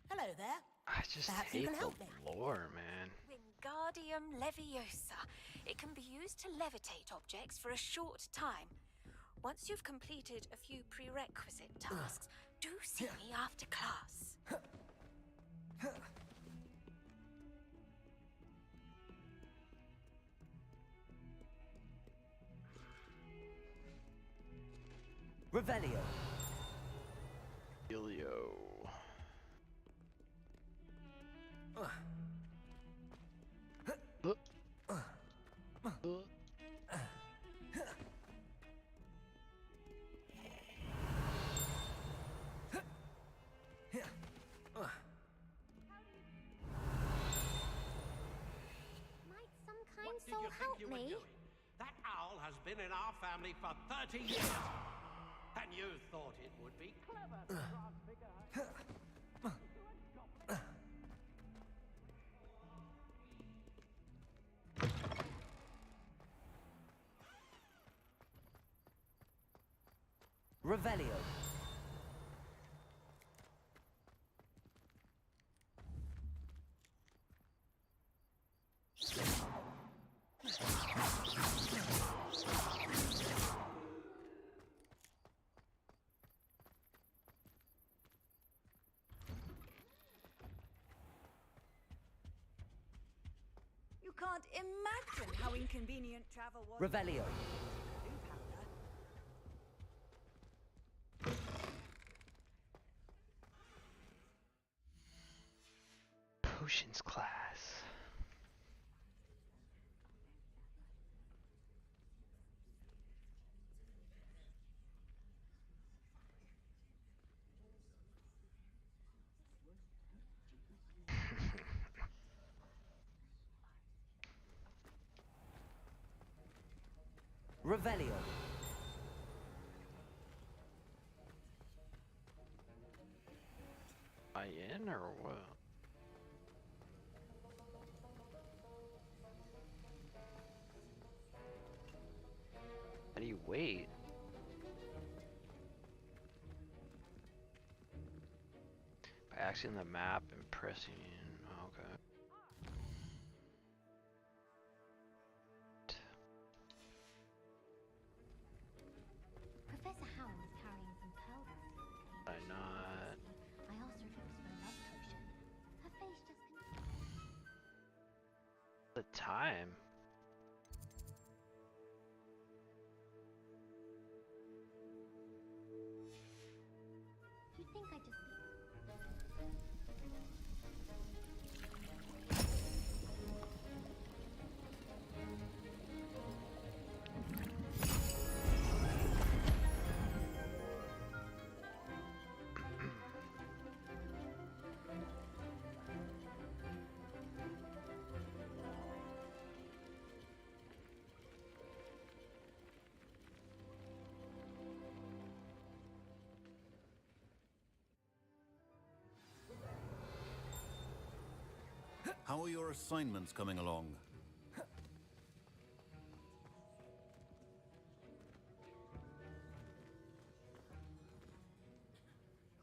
Hello there. I just Perhaps you hate can the help me. lore, man. Wingardium Leviosa. It can be used to levitate objects for a short time. Once you've completed a few prerequisite tasks, do see me after class. Revelio. Ilio. Might some kind soul help me? That owl has been in our family for 30 years. And you thought it would be clever to transfigure her. Revelio. You can't imagine how inconvenient travel was. Revelio. Potions class. Revelio. I in or what? How do you wait? By accessing the map and pressing. Okay. Professor Howell was carrying some pearl dust the other day. Why not? I asked her if it was for a love potion. Her face just The time. You think I'd just be... How are your assignments coming along?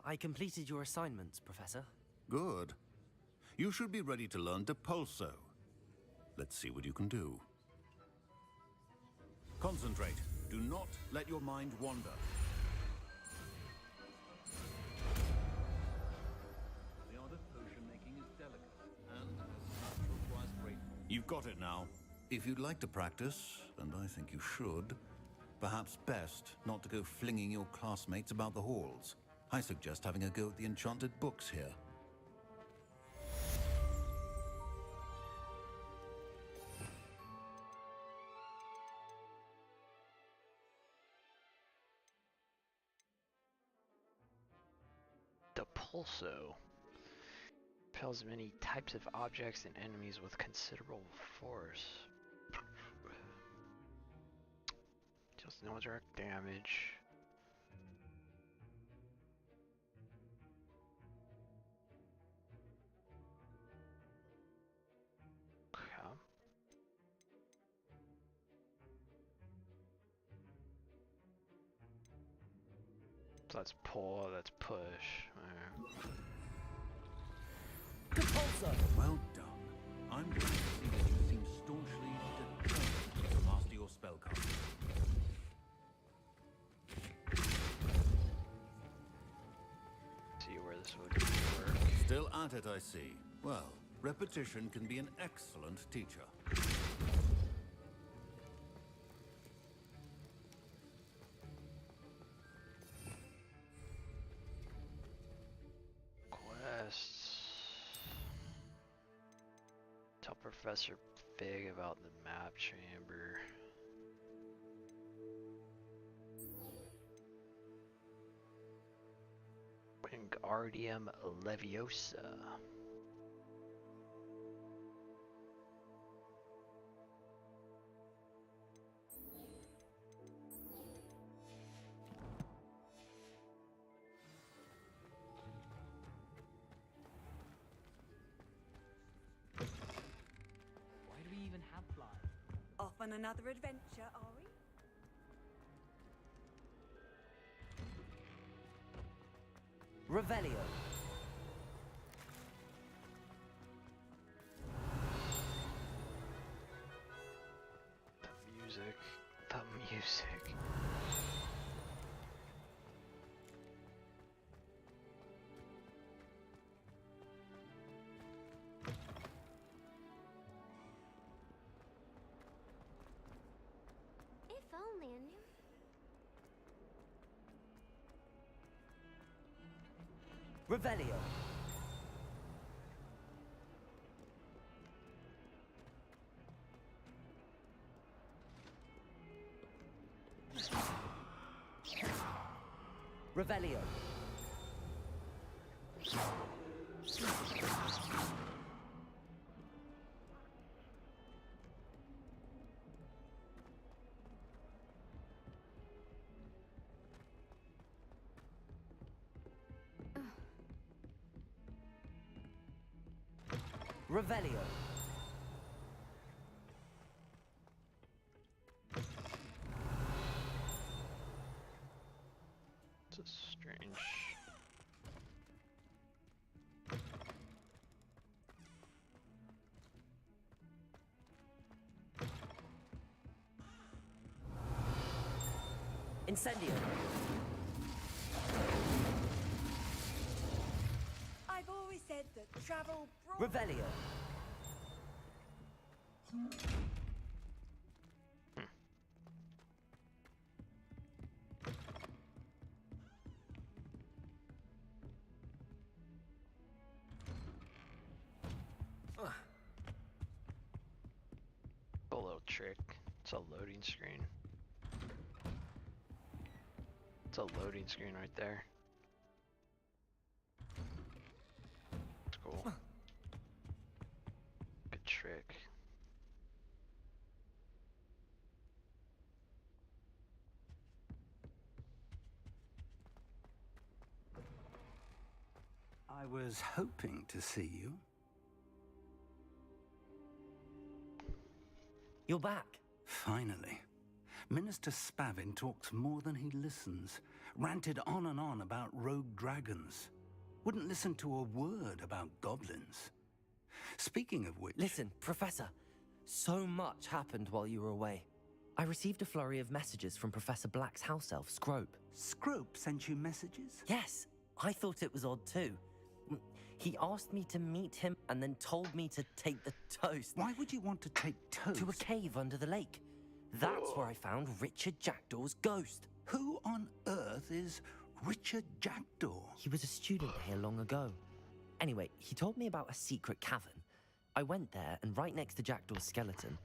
I completed your assignments, Professor. Good. You should be ready to learn Depulso. Let's see what you can do. Concentrate. Do not let your mind wander. The art of potion making is delicate, and requires great... You've got it now. If you'd like to practice, and I think you should, perhaps best not to go flinging your classmates about the halls. I suggest having a go at the enchanted books here. Pulso. Repels many types of objects and enemies with considerable force. Deals no direct damage. Okay. So that's pull, that's push. Well done. I'm glad to see that you seem staunchly determined to master your spellcasting. See where this would work. Still at it, I see. Well, repetition can be an excellent teacher. Quests. Tell Professor Fig about the map chamber. Wingardium Leviosa. Why do we even have flies? Off on another adventure, are we? Revelio. The music. The music. If only I knew. Revelio. Revelio. Revelio. It's a strange. Incendio. I've always said that travel Revelio. A little trick. It's a loading screen. It's a loading screen right there. It's cool. Good trick. I was hoping to see you. You're back. Finally. Minister Spavin talks more than he listens. Ranted on and on about rogue dragons. Wouldn't listen to a word about goblins. Speaking of which... Listen, Professor. So much happened while you were away. I received a flurry of messages from Professor Black's house elf, Scrope. Scrope sent you messages? Yes. I thought it was odd too. He asked me to meet him and then told me to take the toast. Why would you want to take toast? To a cave under the lake. That's where I found Richard Jackdaw's ghost. Who on earth is Richard Jackdaw? He was a student here long ago. Anyway, he told me about a secret cavern. I went there, and right next to Jackdaw's skeleton,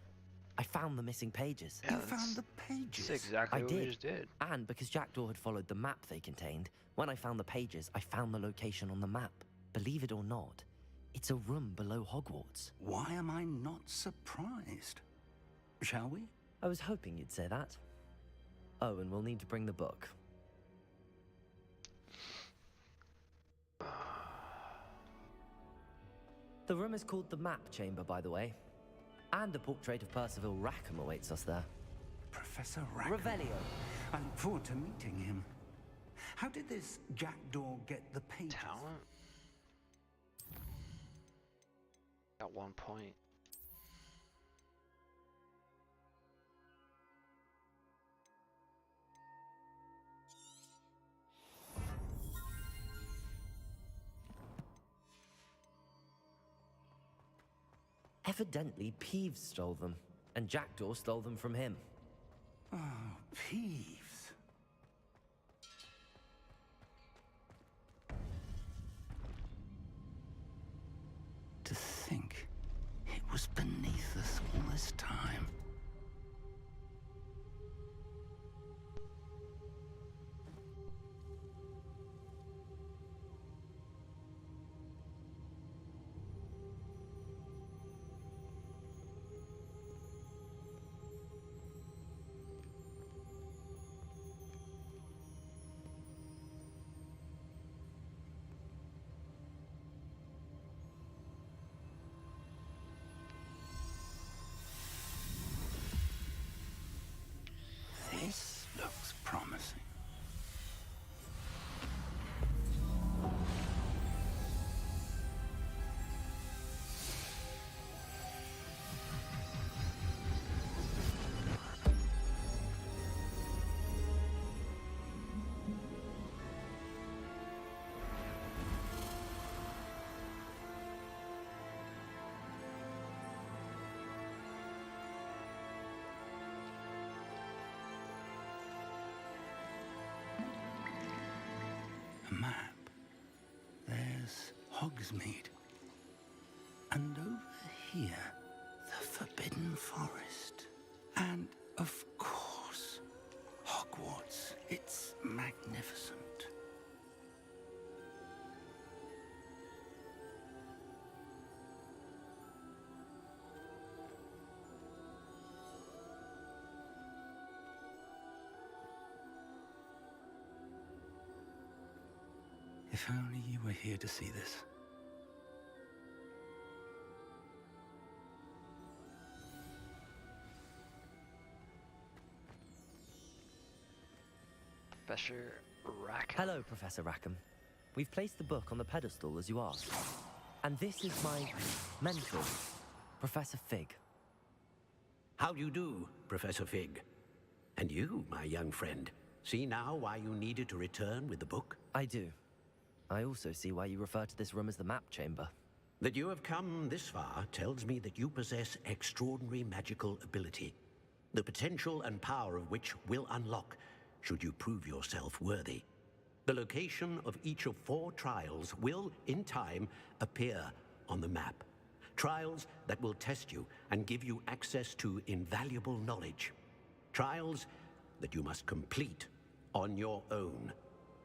I found the missing pages. You found the pages? That's exactly I what we just did. And because Jackdaw had followed the map they contained, when I found the pages, I found the location on the map. Believe it or not, it's a room below Hogwarts. Why am I not surprised? Shall we? I was hoping you'd say that. Oh, and we'll need to bring the book. The room is called the Map Chamber, by the way. And a portrait of Percival Rackham awaits us there. Professor Rackham? Revelio. I look forward to meeting him. How did this Jackdaw get the pages? Talent? At 1 point. Evidently, Peeves stole them, and Jackdaw stole them from him. Oh, Peeves. To think it was beneath us all this time. This looks promising. Map. There's Hogsmeade. And over here, the Forbidden Forest. And, of course, Hogwarts. It's magnificent. If only you were here to see this. Professor Rackham. Hello, Professor Rackham. We've placed the book on the pedestal as you asked. And this is my mentor, Professor Fig. How do you do, Professor Fig? And you, my young friend, see now why you needed to return with the book? I do. I also see why you refer to this room as the Map Chamber. That you have come this far tells me that you possess extraordinary magical ability, the potential and power of which will unlock should you prove yourself worthy. The location of each of 4 trials will, in time, appear on the map. Trials that will test you and give you access to invaluable knowledge. Trials that you must complete on your own.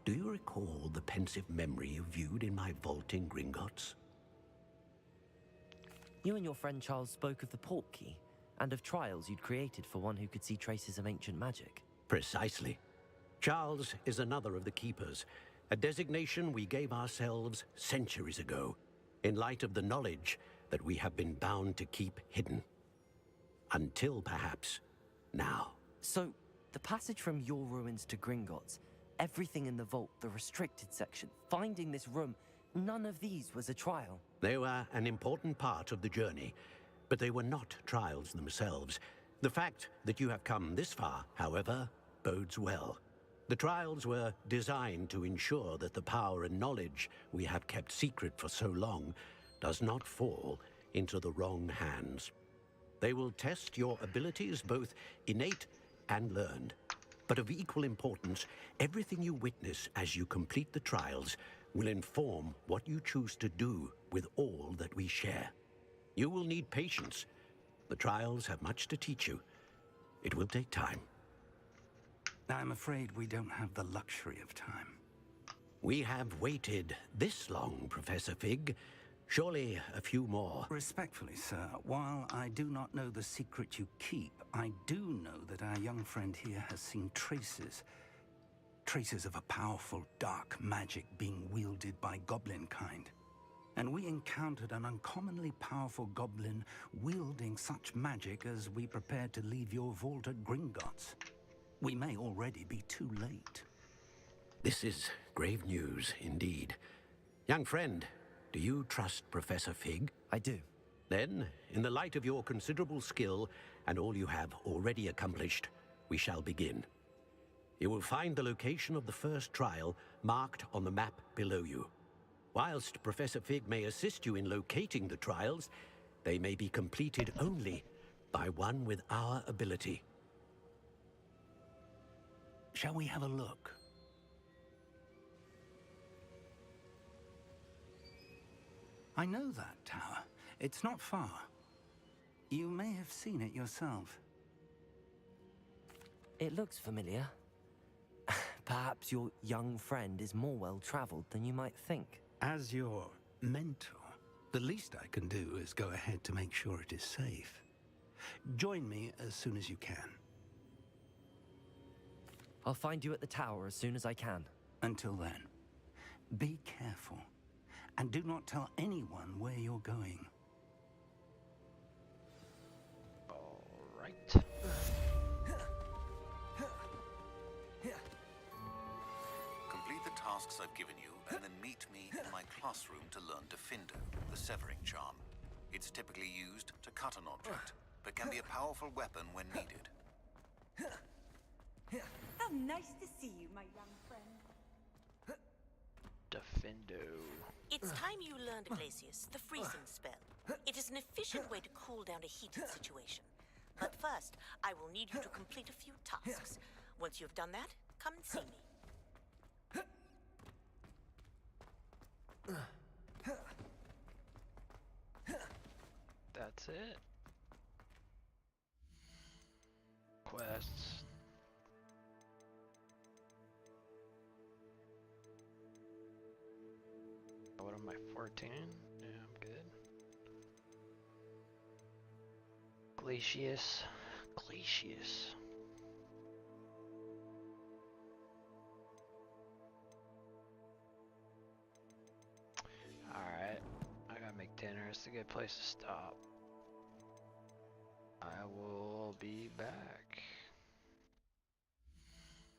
Do you recall the pensive memory you viewed in my vault in Gringotts? You and your friend Charles spoke of the Portkey, and of trials you'd created for one who could see traces of ancient magic. Precisely. Charles is another of the Keepers, a designation we gave ourselves centuries ago, in light of the knowledge that we have been bound to keep hidden. Until, perhaps, now. So, the passage from your ruins to Gringotts, everything in the vault, the restricted section, finding this room, none of these was a trial. They were an important part of the journey, but they were not trials themselves. The fact that you have come this far, however, bodes well. The trials were designed to ensure that the power and knowledge we have kept secret for so long does not fall into the wrong hands. They will test your abilities, both innate and learned. But of equal importance, everything you witness as you complete the trials will inform what you choose to do with all that we share. You will need patience, The trials have much to teach you. It will take time. I'm afraid we don't have the luxury of time. We have waited this long, Professor Fig. Surely a few more. Respectfully, sir, while I do not know the secret you keep, I do know that our young friend here has seen traces. Traces of a powerful dark magic being wielded by goblin kind. And we encountered an uncommonly powerful goblin wielding such magic as we prepared to leave your vault at Gringotts. We may already be too late. This is grave news indeed. Young friend, do you trust Professor Fig? I do. Then, in the light of your considerable skill and all you have already accomplished, we shall begin. You will find the location of the first trial marked on the map below you. Whilst Professor Fig may assist you in locating the trials, they may be completed only by one with our ability. Shall we have a look? I know that tower. It's not far. You may have seen it yourself. It looks familiar. Perhaps your young friend is more well-traveled than you might think. As your mentor, the least I can do is go ahead to make sure it is safe. Join me as soon as you can. I'll find you at the tower as soon as I can. Until then, be careful. And do not tell anyone where you're going. All right. Complete the tasks I've given you, and then meet me in my classroom to learn Defindo, the severing charm. It's typically used to cut an object, but can be a powerful weapon when needed. How nice to see you, my young friend. Defendo. It's time you learned, Glacius, the freezing spell. It is an efficient way to cool down a heated situation. But first, I will need you to complete a few tasks. Once you've done that, come and see me. That's it. Quests. What am I, 14? Yeah, I'm good. Glacius. Glacius. Alright. I gotta make dinner. It's a good place to stop. I will be back.